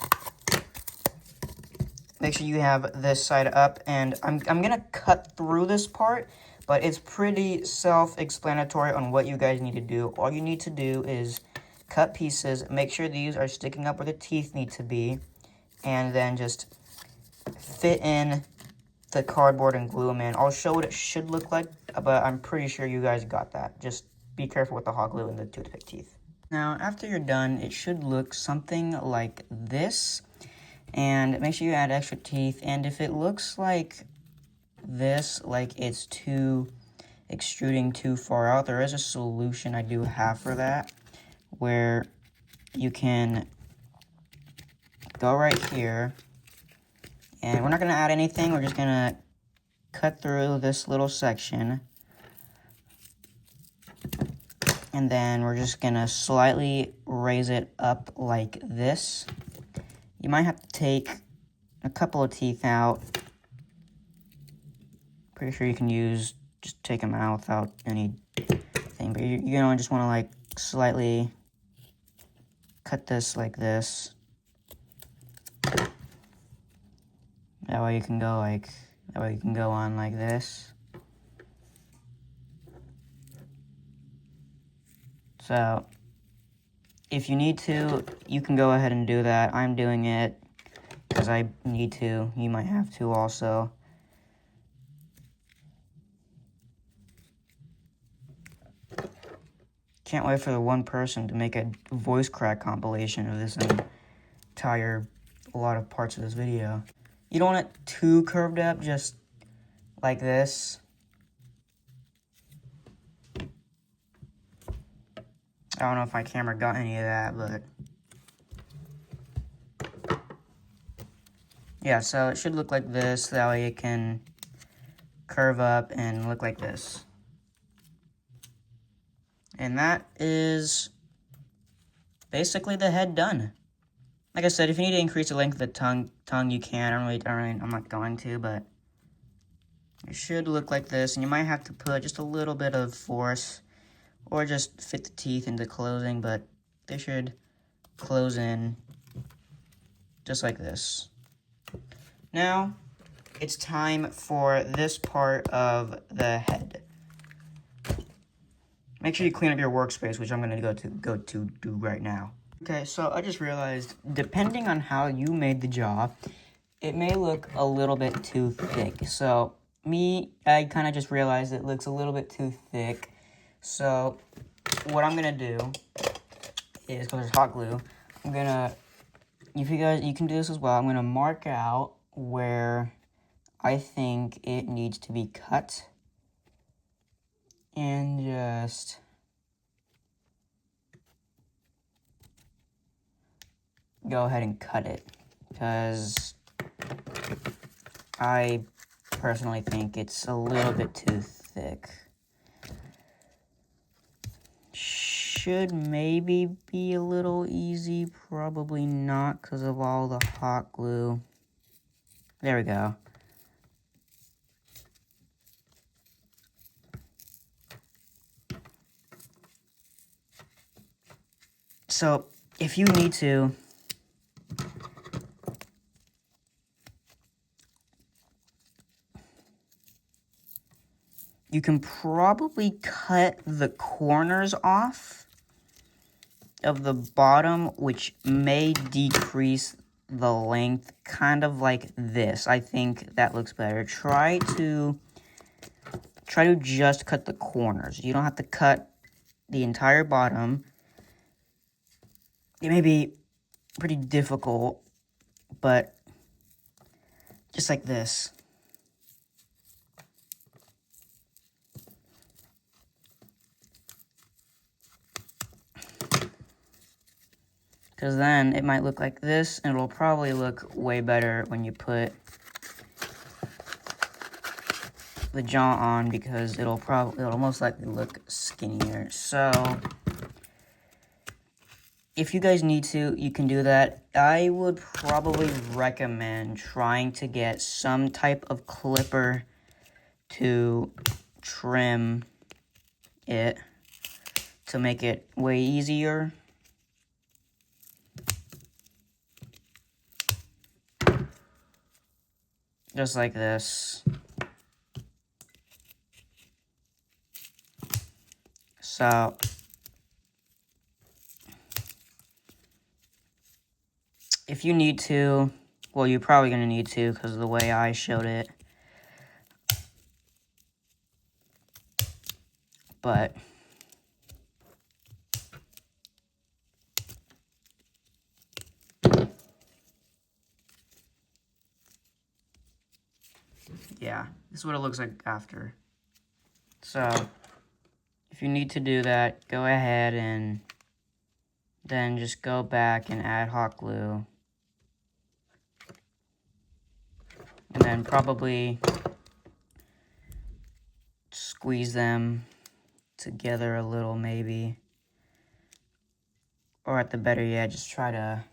[SPEAKER 1] this side up, and I'm going to cut through this part, but it's pretty self-explanatory on what you guys need to do. All you need to do is cut pieces, make sure these are sticking up where the teeth need to be, and then just fit in the cardboard and glue them in. I'll show what it should look like, but I'm pretty sure you guys got that. Just be careful with the hot glue and the toothpick teeth. Now, after you're done, it should look something like this. And make sure you add extra teeth. And if it looks like this, like it's too extruding too far out, there is a solution I do have for that, where you can go right here. And we're not going to add anything. We're just going to cut through this little section. And then we're just going to slightly raise it up like this. You might have to take a couple of teeth out. Pretty sure you can just take them out without anything. But you're going to just want to like slightly cut this like this. That way you can go on like this. So, if you need to, you can go ahead and do that. I'm doing it because I need to. You might have to also. Can't wait for the one person to make a voice crack compilation of this entire, a lot of parts of this video. You don't want it too curved up, just like this. I don't know if my camera got any of that, but yeah, so it should look like this. That way it can curve up and look like this. And that is basically the head done. Like I said, if you need to increase the length of the tongue you can. I'm not going to, but it should look like this. And you might have to put just a little bit of force, or just fit the teeth into closing, but they should close in just like this. Now, it's time for this part of the head. Make sure you clean up your workspace, which I'm going to go to do right now. Okay, so I just realized, depending on how you made the jaw, it may look a little bit too thick. So, I kind of just realized it looks a little bit too thick. So, what I'm going to do is, because there's hot glue, I'm going to, if you guys, you can do this as well, I'm going to mark out where I think it needs to be cut. And just go ahead and cut it. Because I personally think it's a little bit too thick. Should maybe be a little easy, probably not because of all the hot glue. There we go. So, if you need to, you can probably cut the corners off of the bottom, which may decrease the length, kind of like this. I think that looks better. Try to try to just cut the corners. You don't have to cut the entire bottom. It may be pretty difficult, but just like this. Because then it might look like this, and it'll probably look way better when you put the jaw on, because it'll most likely look skinnier. So if you guys need to, you can do that. I would probably recommend trying to get some type of clipper to trim it to make it way easier. Just like this. So if you need to, well, you're probably going to need to because of the way I showed it. But yeah, this is what it looks like after. So if you need to do that, go ahead and then just go back and add hot glue. And then probably squeeze them together a little, maybe. Or at the better yet, just try to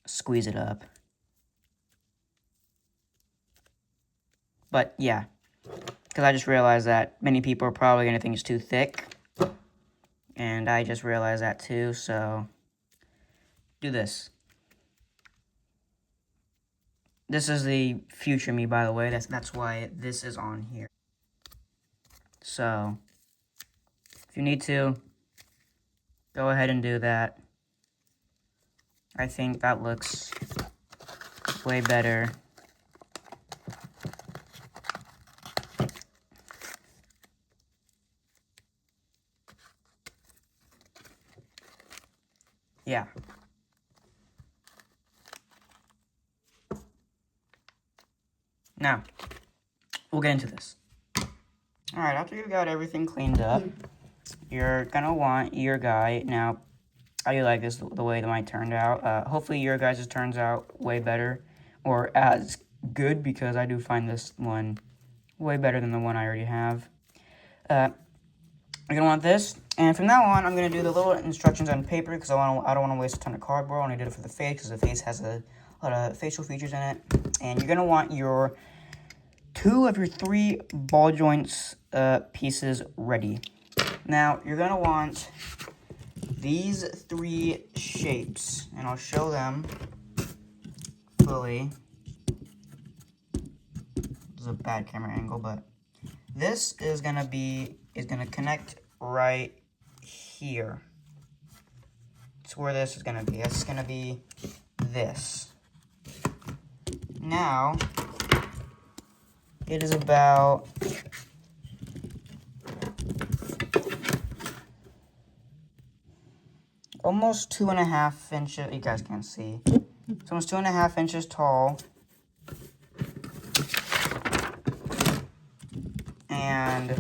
[SPEAKER 1] squeeze it up. But yeah, because I just realized that many people are probably going to think it's too thick. And I just realized that too, so do this. This is the future me, by the way. That's why this is on here. So if you need to, go ahead and do that. I think that looks way better. Yeah. Now, we'll get into this. Alright, after you've got everything cleaned up, you're gonna want your guy. Now, I do like this, the way that mine turned out. Hopefully your guys' turns out way better, or as good, because I do find this one way better than the one I already have. You're gonna want this, and from now on, I'm gonna do the little instructions on paper, because I don't want to waste a ton of cardboard. I only did it for the face, because the face has a lot of facial features in it. And you're gonna want your 2 of your 3 ball joints pieces ready. Now, you're gonna want these 3 shapes, and I'll show them fully. This is a bad camera angle, but this is gonna connect right here. It's where this is gonna be. It's gonna be this. Now, it is about almost 2.5 inches. You guys can't see. It's almost 2.5 inches tall. And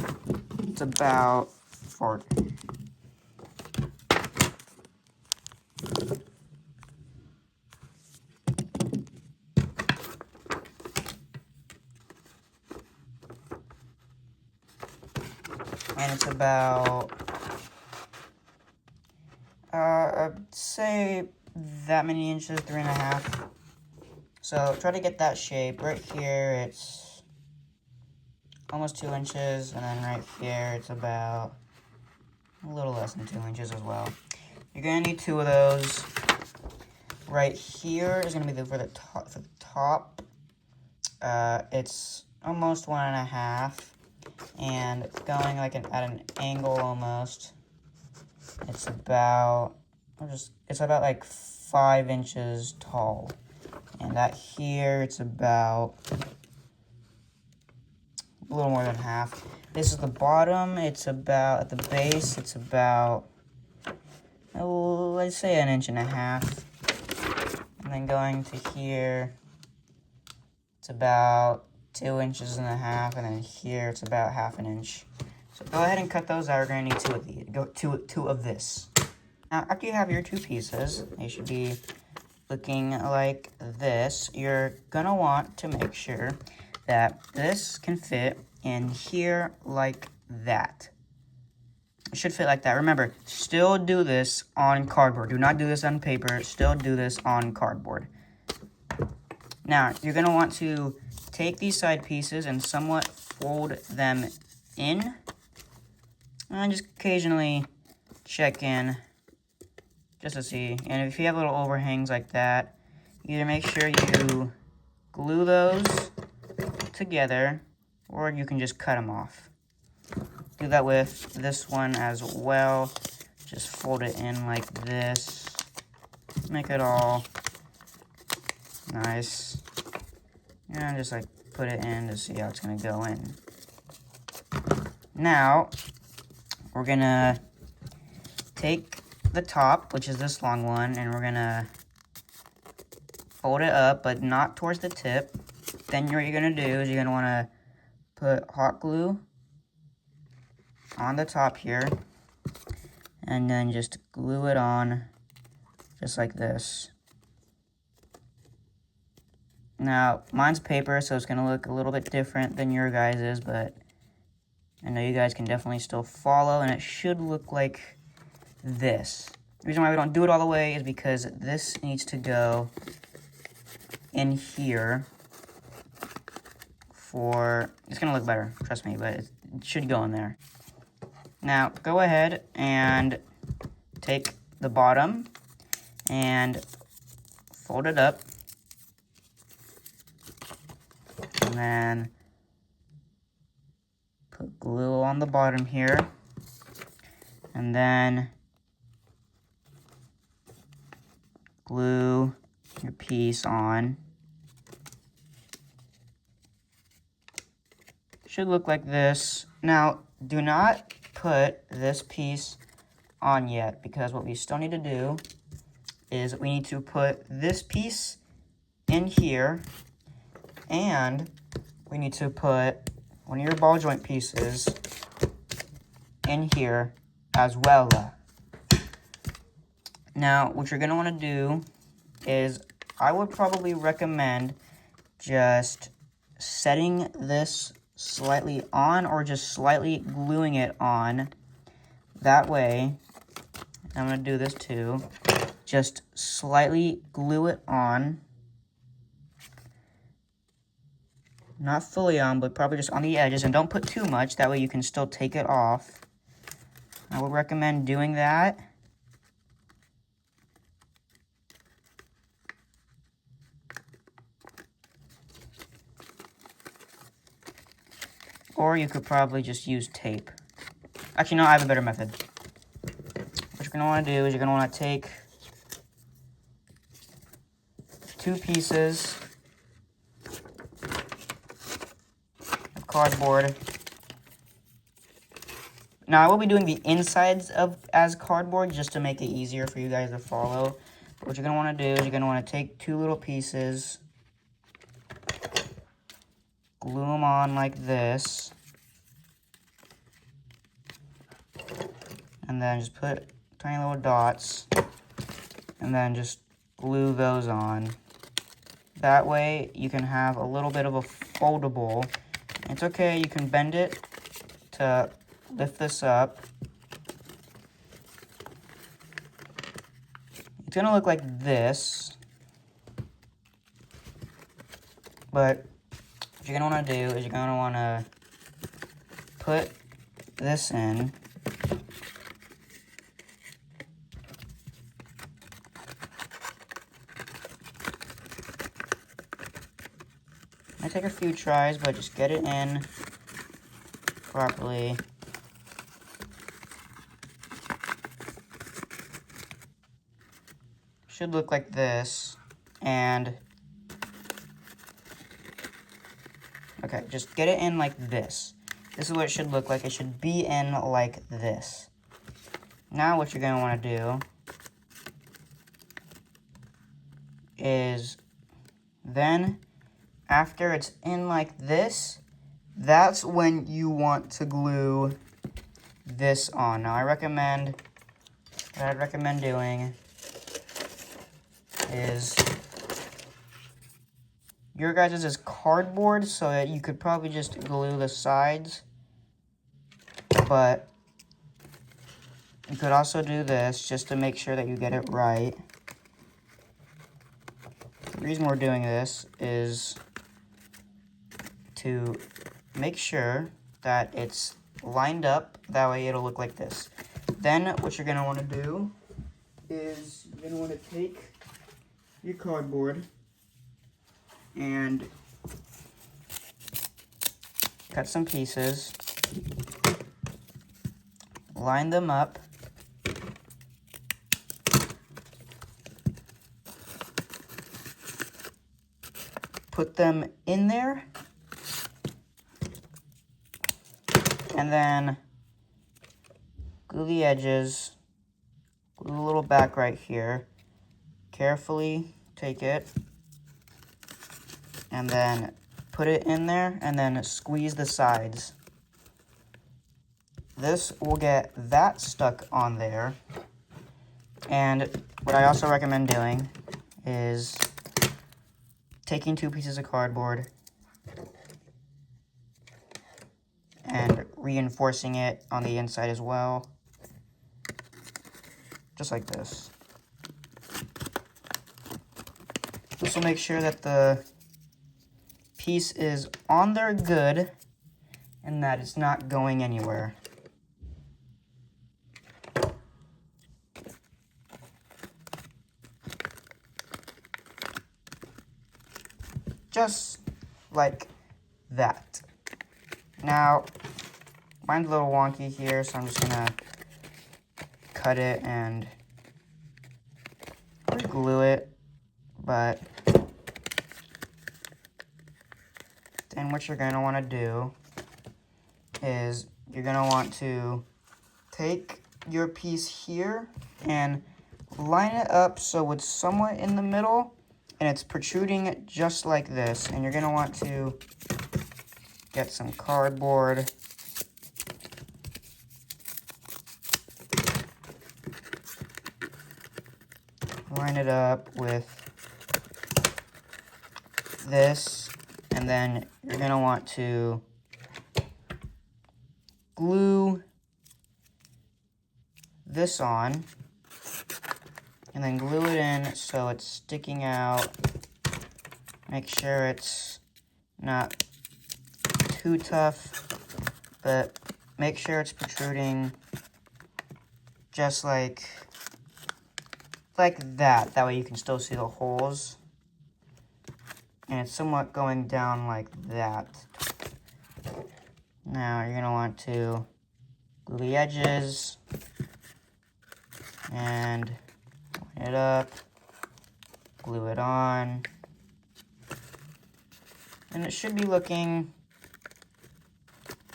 [SPEAKER 1] it's about 40. And it's about, I'd say that many inches, 3.5. So try to get that shape. Right here, it's almost 2 inches, and then right here, it's about a little less than 2 inches as well. You're gonna need 2 of those. Right here is gonna be for the top. It's almost 1.5, and it's going like at an angle almost. It's about like 5 inches tall, and that here it's about a little more than half. This is the bottom. It's about, at the base, it's about, oh, let's say 1.5 inches. And then going to here, it's about 2.5 inches. And then here, it's about 1/2 inch. So go ahead and cut those out. We're going to need two of this. Now, after you have your two pieces, they should be looking like this. You're going to want to make sure that this can fit in here like that. It should fit like that. Remember, still do this on cardboard. Do not do this on paper. Still do this on cardboard. Now, you're going to want to take these side pieces and somewhat fold them in. And just occasionally check in just to see. And if you have little overhangs like that, either make sure you glue those together, or you can just cut them off. Do that with this one as well. Just fold it in like this. Make it all nice. And just like put it in to see how it's going to go in. Now, we're going to take the top, which is this long one, and we're going to fold it up, but not towards the tip. Then what you're going to do is you're going to want to put hot glue on the top here, and then just glue it on just like this. Now, mine's paper, so it's going to look a little bit different than your guys's, but I know you guys can definitely still follow, and it should look like this. The reason why we don't do it all the way is because this needs to go in here it's going to look better, trust me, but it should go in there. Now, go ahead and take the bottom and fold it up. And then put glue on the bottom here. And then glue your piece on. Should look like this. Now, do not put this piece on yet, because what we still need to do is we need to put this piece in here, and we need to put one of your ball joint pieces in here as well. Now, what you're going to want to do is, I would probably recommend just setting this slightly on, or just slightly gluing it on. That way, I'm going to do this too. Just slightly glue it on. Not fully on, but probably just on the edges. And don't put too much, that way you can still take it off. I would recommend doing that. Or you could probably just use tape. Actually, no, I have a better method. What you're going to want to do is you're going to want to take two pieces of cardboard. Now, I will be doing the insides as cardboard just to make it easier for you guys to follow. But what you're going to want to do is you're going to want to take two little pieces, glue them on like this, and then just put tiny little dots, and then just glue those on. That way you can have a little bit of a foldable. It's okay, you can bend it to lift this up. It's gonna look like this, but what you're going to want to do is you're going to want to put this in. Might take a few tries, but just get it in properly. Should look like this, and Okay, just get it in like this. This is what it should look like. It should be in like this. Now what you're going to want to do is then after it's in like this, that's when you want to glue this on. Now I'd recommend doing is your guys' is cardboard, so that you could probably just glue the sides, but you could also do this just to make sure that you get it right. The reason we're doing this is to make sure that it's lined up, that way it'll look like this. Then what you're going to want to do is you're going to want to take your cardboard and cut some pieces, line them up, put them in there, and then glue the edges, glue a little back right here. Carefully take it and then put it in there and then squeeze the sides. This will get that stuck on there. And what I also recommend doing is taking 2 pieces of cardboard and reinforcing it on the inside as well. Just like this. This will make sure that the piece is on there good and that it's not going anywhere. Just like that. Now, mine's a little wonky here, so I'm just gonna cut it and glue it, but then what you're gonna want to do is you're gonna want to take your piece here and line it up so it's somewhat in the middle and it's protruding just like this. And you're gonna want to get some cardboard, line it up with this, and then you're going to want to glue this on, and then glue it in so it's sticking out. Make sure it's not too tough, but make sure it's protruding just like that. That way you can still see the holes. And it's somewhat going down like that. Now you're going to want to glue the edges and line it up, glue it on, and it should be looking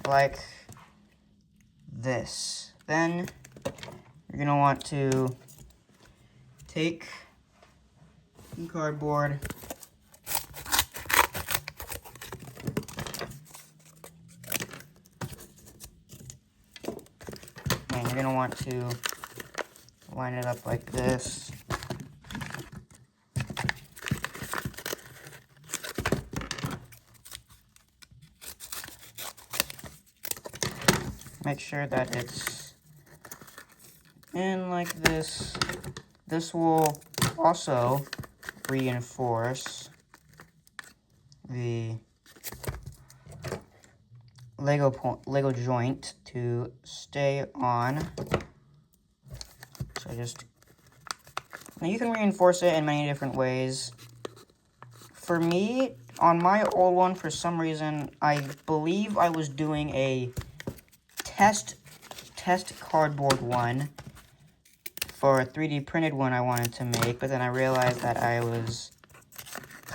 [SPEAKER 1] like this. Then you're going to want to take some cardboard and you're going to want to line it up like this. Make sure that it's in like this. This will also reinforce the Lego joint to stay on. So now you can reinforce it in many different ways. For me, on my old one, for some reason, I believe I was doing a test cardboard one for a 3D printed one I wanted to make, but then I realized that I was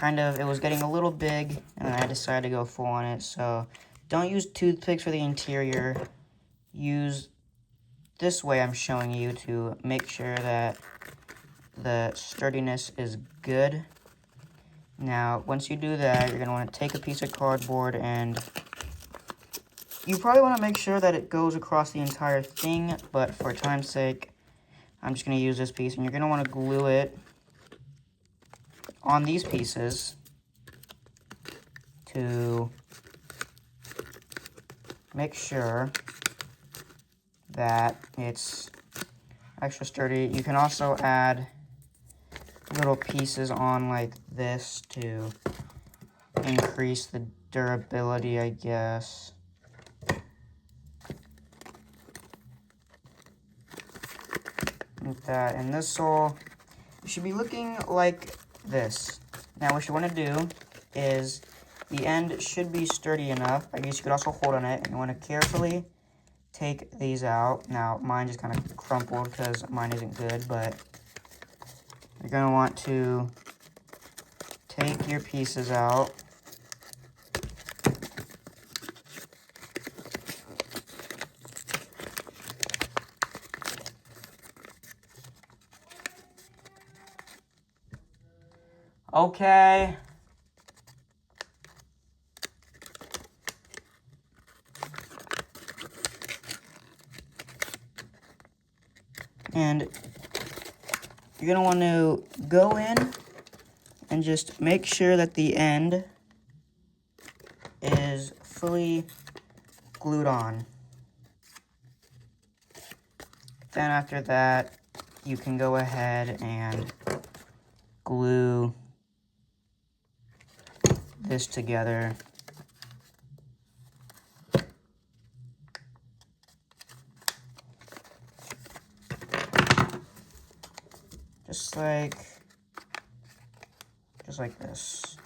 [SPEAKER 1] it was getting a little big, and I decided to go full on it. So don't use toothpicks for the interior. Use this way I'm showing you to make sure that the sturdiness is good. Now, once you do that, you're going to want to take a piece of cardboard, and you probably want to make sure that it goes across the entire thing, but for time's sake, I'm just going to use this piece, and you're going to want to glue it on these pieces to make sure that it's extra sturdy. You can also add little pieces on like this to increase the durability, I guess. Like that. And this sole should be looking like this. Now what you want to do is the end should be sturdy enough. I guess you could also hold on it, and you want to carefully take these out. Now mine just kind of crumpled because mine isn't good, but you're going to want to take your pieces out. Okay. And you're going to want to go in and just make sure that the end is fully glued on. Then after that, you can go ahead and glue this together. Just like this.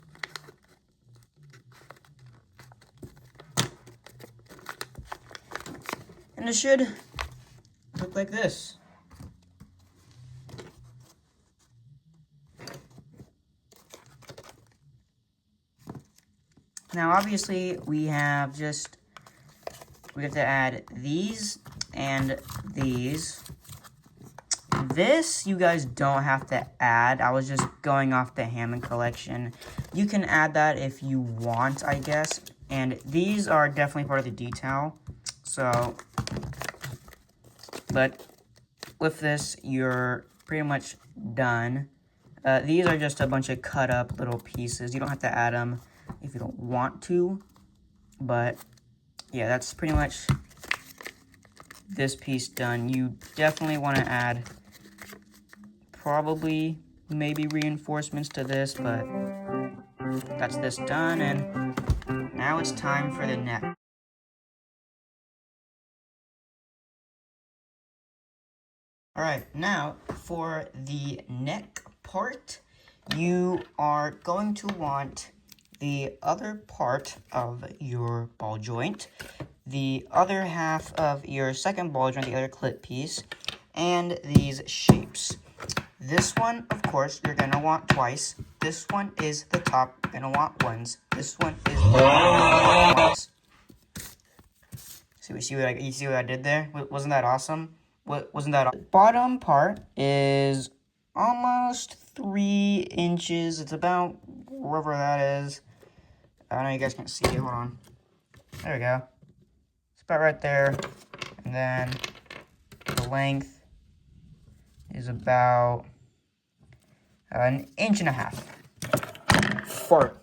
[SPEAKER 1] And it should look like this. Now obviously we have to add these and these. This you guys don't have to add. I was just going off the Hammond collection. You can add that if you want, I guess. And these are definitely part of the detail. So, but with this, you're pretty much done. These are just a bunch of cut up little pieces. You don't have to add them if you don't want to. But yeah, that's pretty much this piece done. You definitely want to add probably maybe reinforcements to this, but that's this done, and now it's time for the neck. Alright, now for the neck part, you are going to want the other part of your ball joint, the other half of your second ball joint, the other clip piece, and these shapes. This one, of course, you're going to want twice. This one is the top. You're going to want once. This one is once. You see what I did there? Wasn't that awesome? Wasn't that awesome? The bottom part is almost 3 inches. It's about wherever that is. I know you guys can't see it. Hold on. There we go. It's about right there. And then the length is about 1.5 inches. For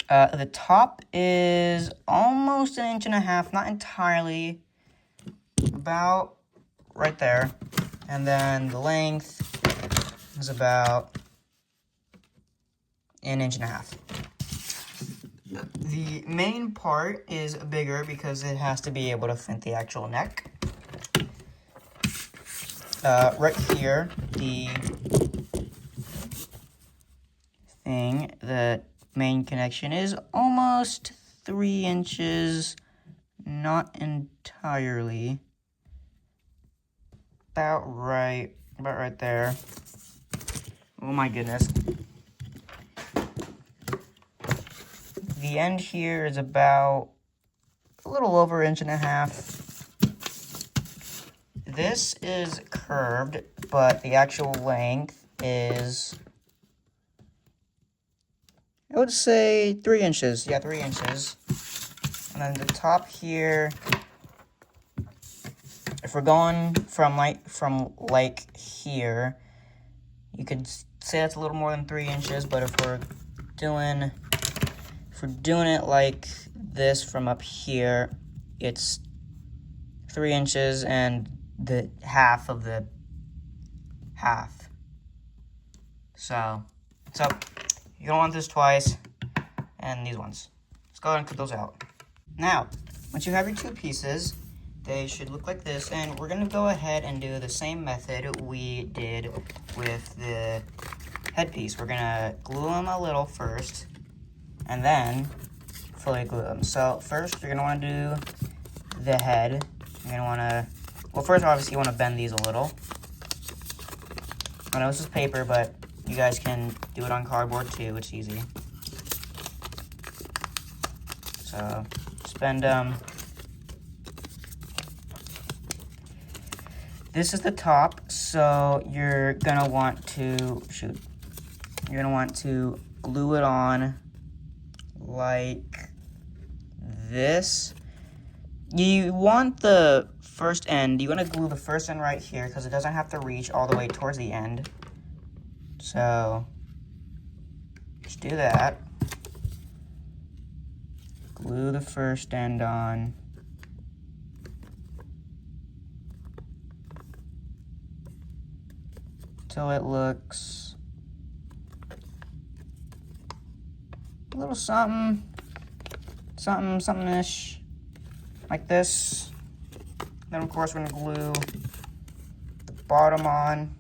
[SPEAKER 1] the top is almost 1.5 inches, not entirely, about right there. And then the length is about 1.5 inches. The main part is bigger because it has to be able to fit the actual neck. Right here, the thing, the main connection is almost 3 inches, not entirely. about right there. Oh my goodness. The end here is about a little over 1.5 inches. This is curved, but the actual length is, I would say 3 inches. Yeah, 3 inches. And then the top here, if we're going from like here, you could say that's a little more than 3 inches, but if we're doing it like this from up here, it's 3 inches and the half of the half. So you're gonna want this twice, and these ones. Let's go ahead and cut those out. Now, once you have your 2 pieces, they should look like this, and we're gonna go ahead and do the same method we did with the headpiece. We're gonna glue them a little first, and then fully glue them. So first, you're gonna wanna do the head. You're gonna wanna, well, first obviously you wanna bend these a little. I know this is paper, but you guys can do it on cardboard too, it's easy. So, just bend them. This is the top, so you're gonna want to, glue it on like this. You want the first end, you want to glue the first end right here because it doesn't have to reach all the way towards the end. So, just do that. Glue the first end on. Till it looks a little something-ish, like this. Then of course we're gonna glue the bottom on.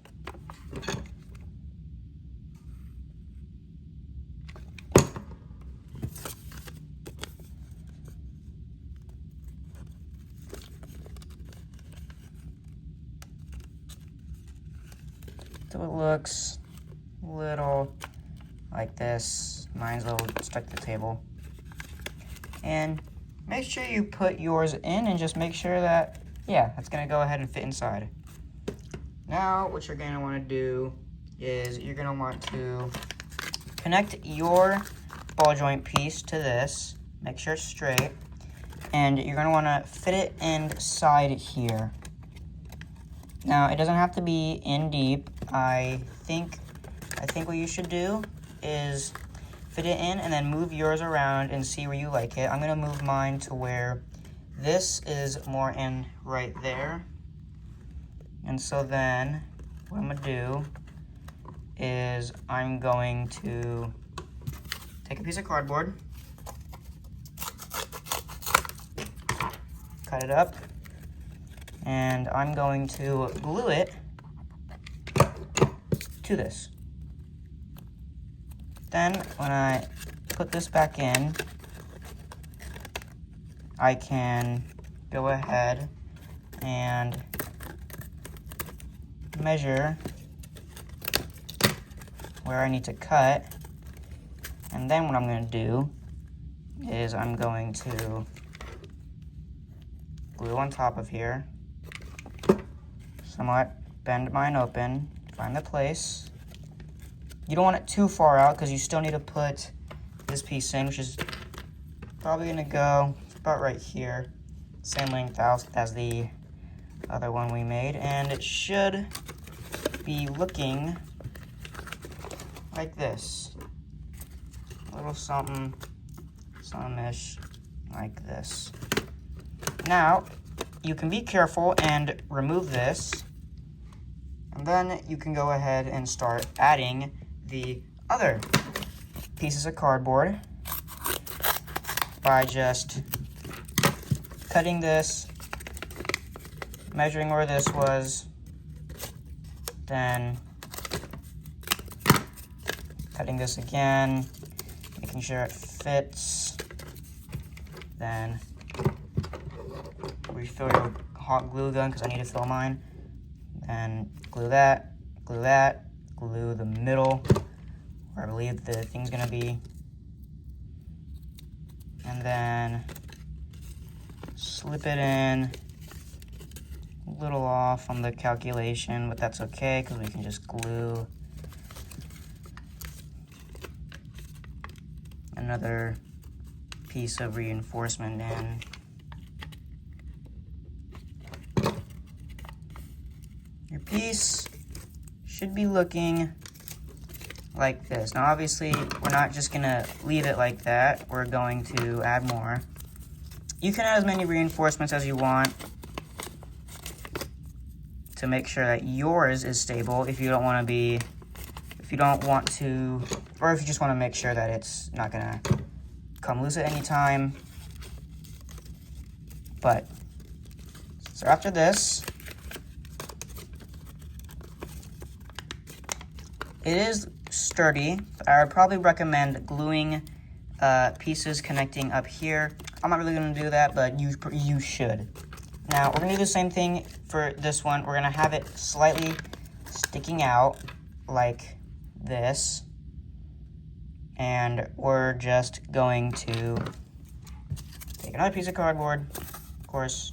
[SPEAKER 1] So it looks a little like this. Mine's a little stuck to the table. And make sure you put yours in and just make sure that, yeah, it's gonna go ahead and fit inside. Now, what you're gonna wanna do is you're gonna want to connect your ball joint piece to this. Make sure it's straight. And you're gonna wanna fit it inside here. Now, it doesn't have to be in deep. I think what you should do is fit it in and then move yours around and see where you like it. I'm gonna move mine to where this is more in right there. And so then what I'm gonna do is I'm going to take a piece of cardboard, cut it up, and I'm going to glue it to this. Then when I put this back in, I can go ahead and measure where I need to cut. And then what I'm going to do is I'm going to glue on top of here, somewhat bend mine open, find the place. You don't want it too far out because you still need to put this piece in, which is probably going to go about right here, same length as the other one we made, and it should be looking like this. A little something-ish like this. Now, you can be careful and remove this, and then you can go ahead and start adding the other pieces of cardboard by just cutting this, measuring where this was, then cutting this again, making sure it fits, then refill your hot glue gun because I need to fill mine. Then glue that, glue the middle, where I believe the thing's gonna be. And then slip it in, a little off on the calculation, but that's okay because we can just glue another piece of reinforcement in. Your piece should be looking like this. Now obviously we're not just gonna leave it like that, we're going to add more. You can add as many reinforcements as you want to make sure that yours is stable if you don't want to, or if you just want to make sure that it's not gonna come loose at any time. But, so after this, it is sturdy. I would probably recommend gluing pieces connecting up here. I'm not really going to do that, but you should. Now, we're going to do the same thing for this one. We're going to have it slightly sticking out like this. And we're just going to take another piece of cardboard, of course,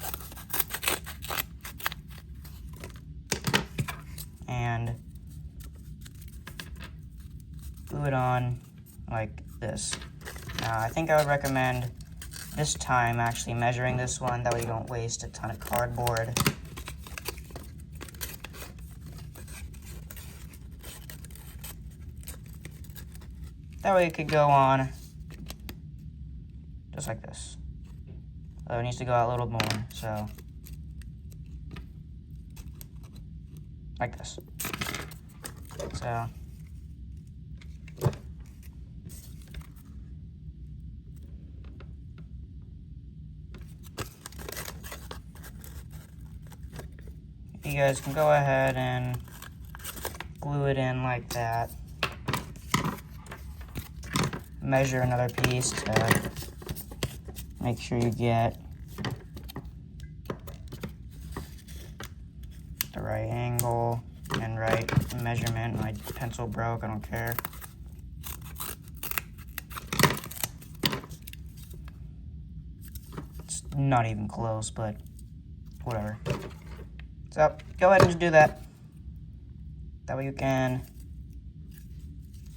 [SPEAKER 1] and glue it on like this. Now, I think I would recommend this time actually measuring this one, that way you don't waste a ton of cardboard. That way it could go on just like this. Although it needs to go out a little more, so like this. So you guys can go ahead and glue it in like that. Measure another piece to make sure you get the right angle and right measurement. My pencil broke, I don't care. It's not even close, but whatever. So go ahead and just do that. That way you can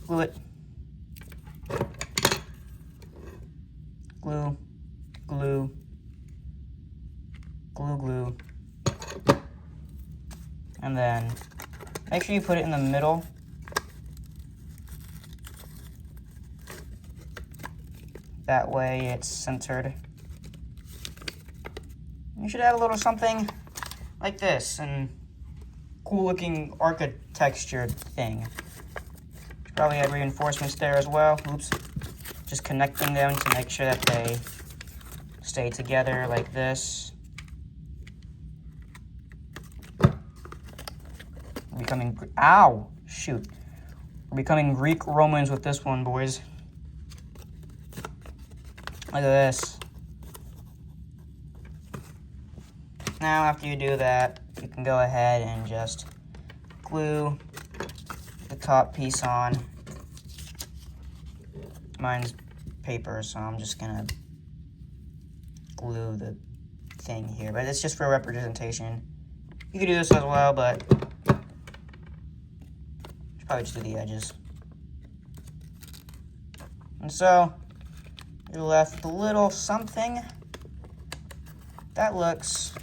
[SPEAKER 1] glue it. Glue, glue, glue, glue. And then make sure you put it in the middle. That way it's centered. You should add a little something like this, and cool looking architecture thing. Should probably add reinforcements there as well. Oops. Just connecting them to make sure that they stay together like this. Ow! Shoot. We're becoming Greek Romans with this one, boys. Look at this. Now, after you do that, you can go ahead and just glue the top piece on. Mine's paper, so I'm just gonna glue the thing here, but it's just for representation. You could do this as well, but should probably just do the edges. And so you're left with a little something that looks,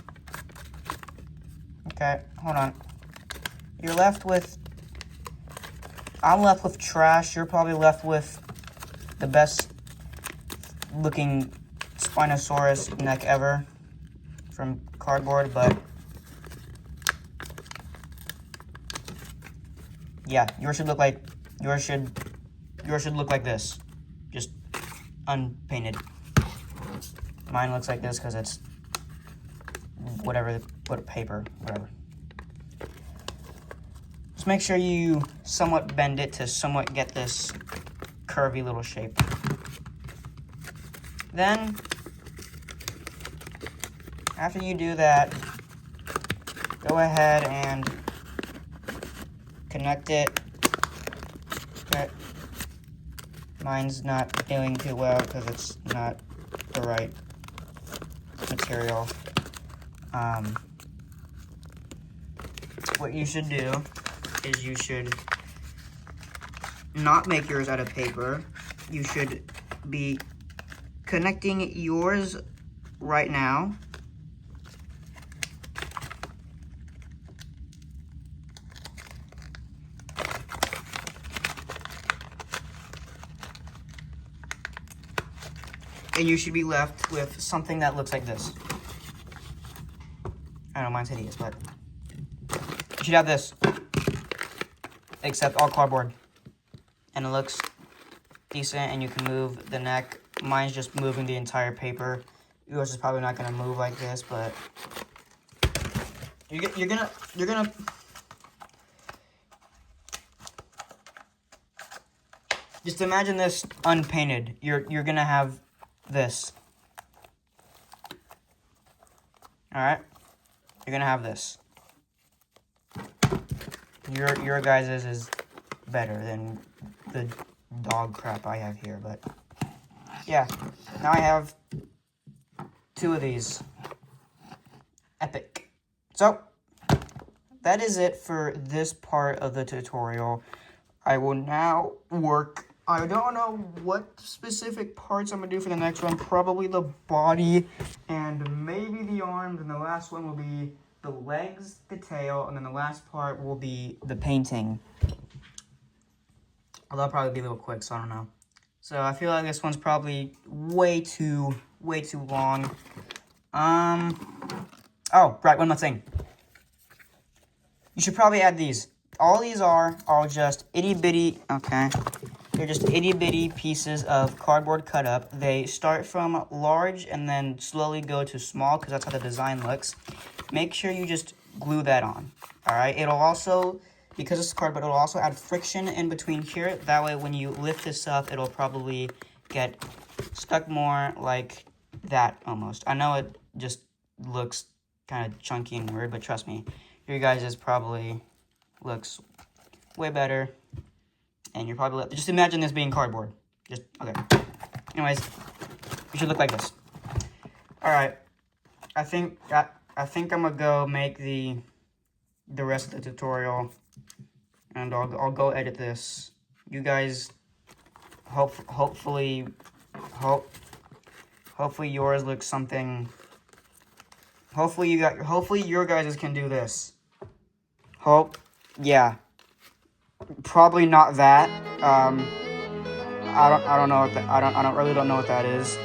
[SPEAKER 1] okay, hold on. You're left with, I'm left with trash. You're probably left with the best looking Spinosaurus neck ever from cardboard, but yeah, yours should look like this, just unpainted. Mine looks like this because it's paper, whatever. Just make sure you somewhat bend it to somewhat get this curvy little shape. Then, after you do that, go ahead and connect it. Okay. Mine's not doing too well because it's not the right material. What you should do is you should not make yours out of paper. You should be connecting yours right now. And you should be left with something that looks like this. I know mine's hideous, but you should have this, except all cardboard. And it looks decent, and you can move the neck. Mine's just moving the entire paper. Yours is probably not gonna move like this, but you're gonna just imagine this unpainted. You're gonna have this. All right, you're gonna have this. Your guys's is better than the dog crap I have here, but yeah. Now I have 2 of these. Epic. So that is it for this part of the tutorial. I will now work. I don't know what specific parts I'm gonna do for the next one. Probably the body and maybe the arms, and the last one will be the legs, the tail, and then the last part will be the painting. Although I'll probably be a little quick, so I don't know. So I feel like this one's probably way too long. Oh, right, one more thing. You should probably add these. All these are just itty-bitty, okay. They're just itty-bitty pieces of cardboard cut up. They start from large and then slowly go to small because that's how the design looks. Make sure you just glue that on, all right? It'll also, because it's cardboard, it'll also add friction in between here. That way when you lift this up, it'll probably get stuck more like that almost. I know it just looks kind of chunky and weird, but trust me, your guys' probably looks way better. And you're probably, just imagine this being cardboard. Just, okay. Anyways, you should look like this. All right. I think I'm gonna go make the rest of the tutorial, and I'll go edit this. You guys, hopefully yours looks something. Hopefully your guys can do this. Yeah. Probably not that. I don't know what that, I don't really know what that is.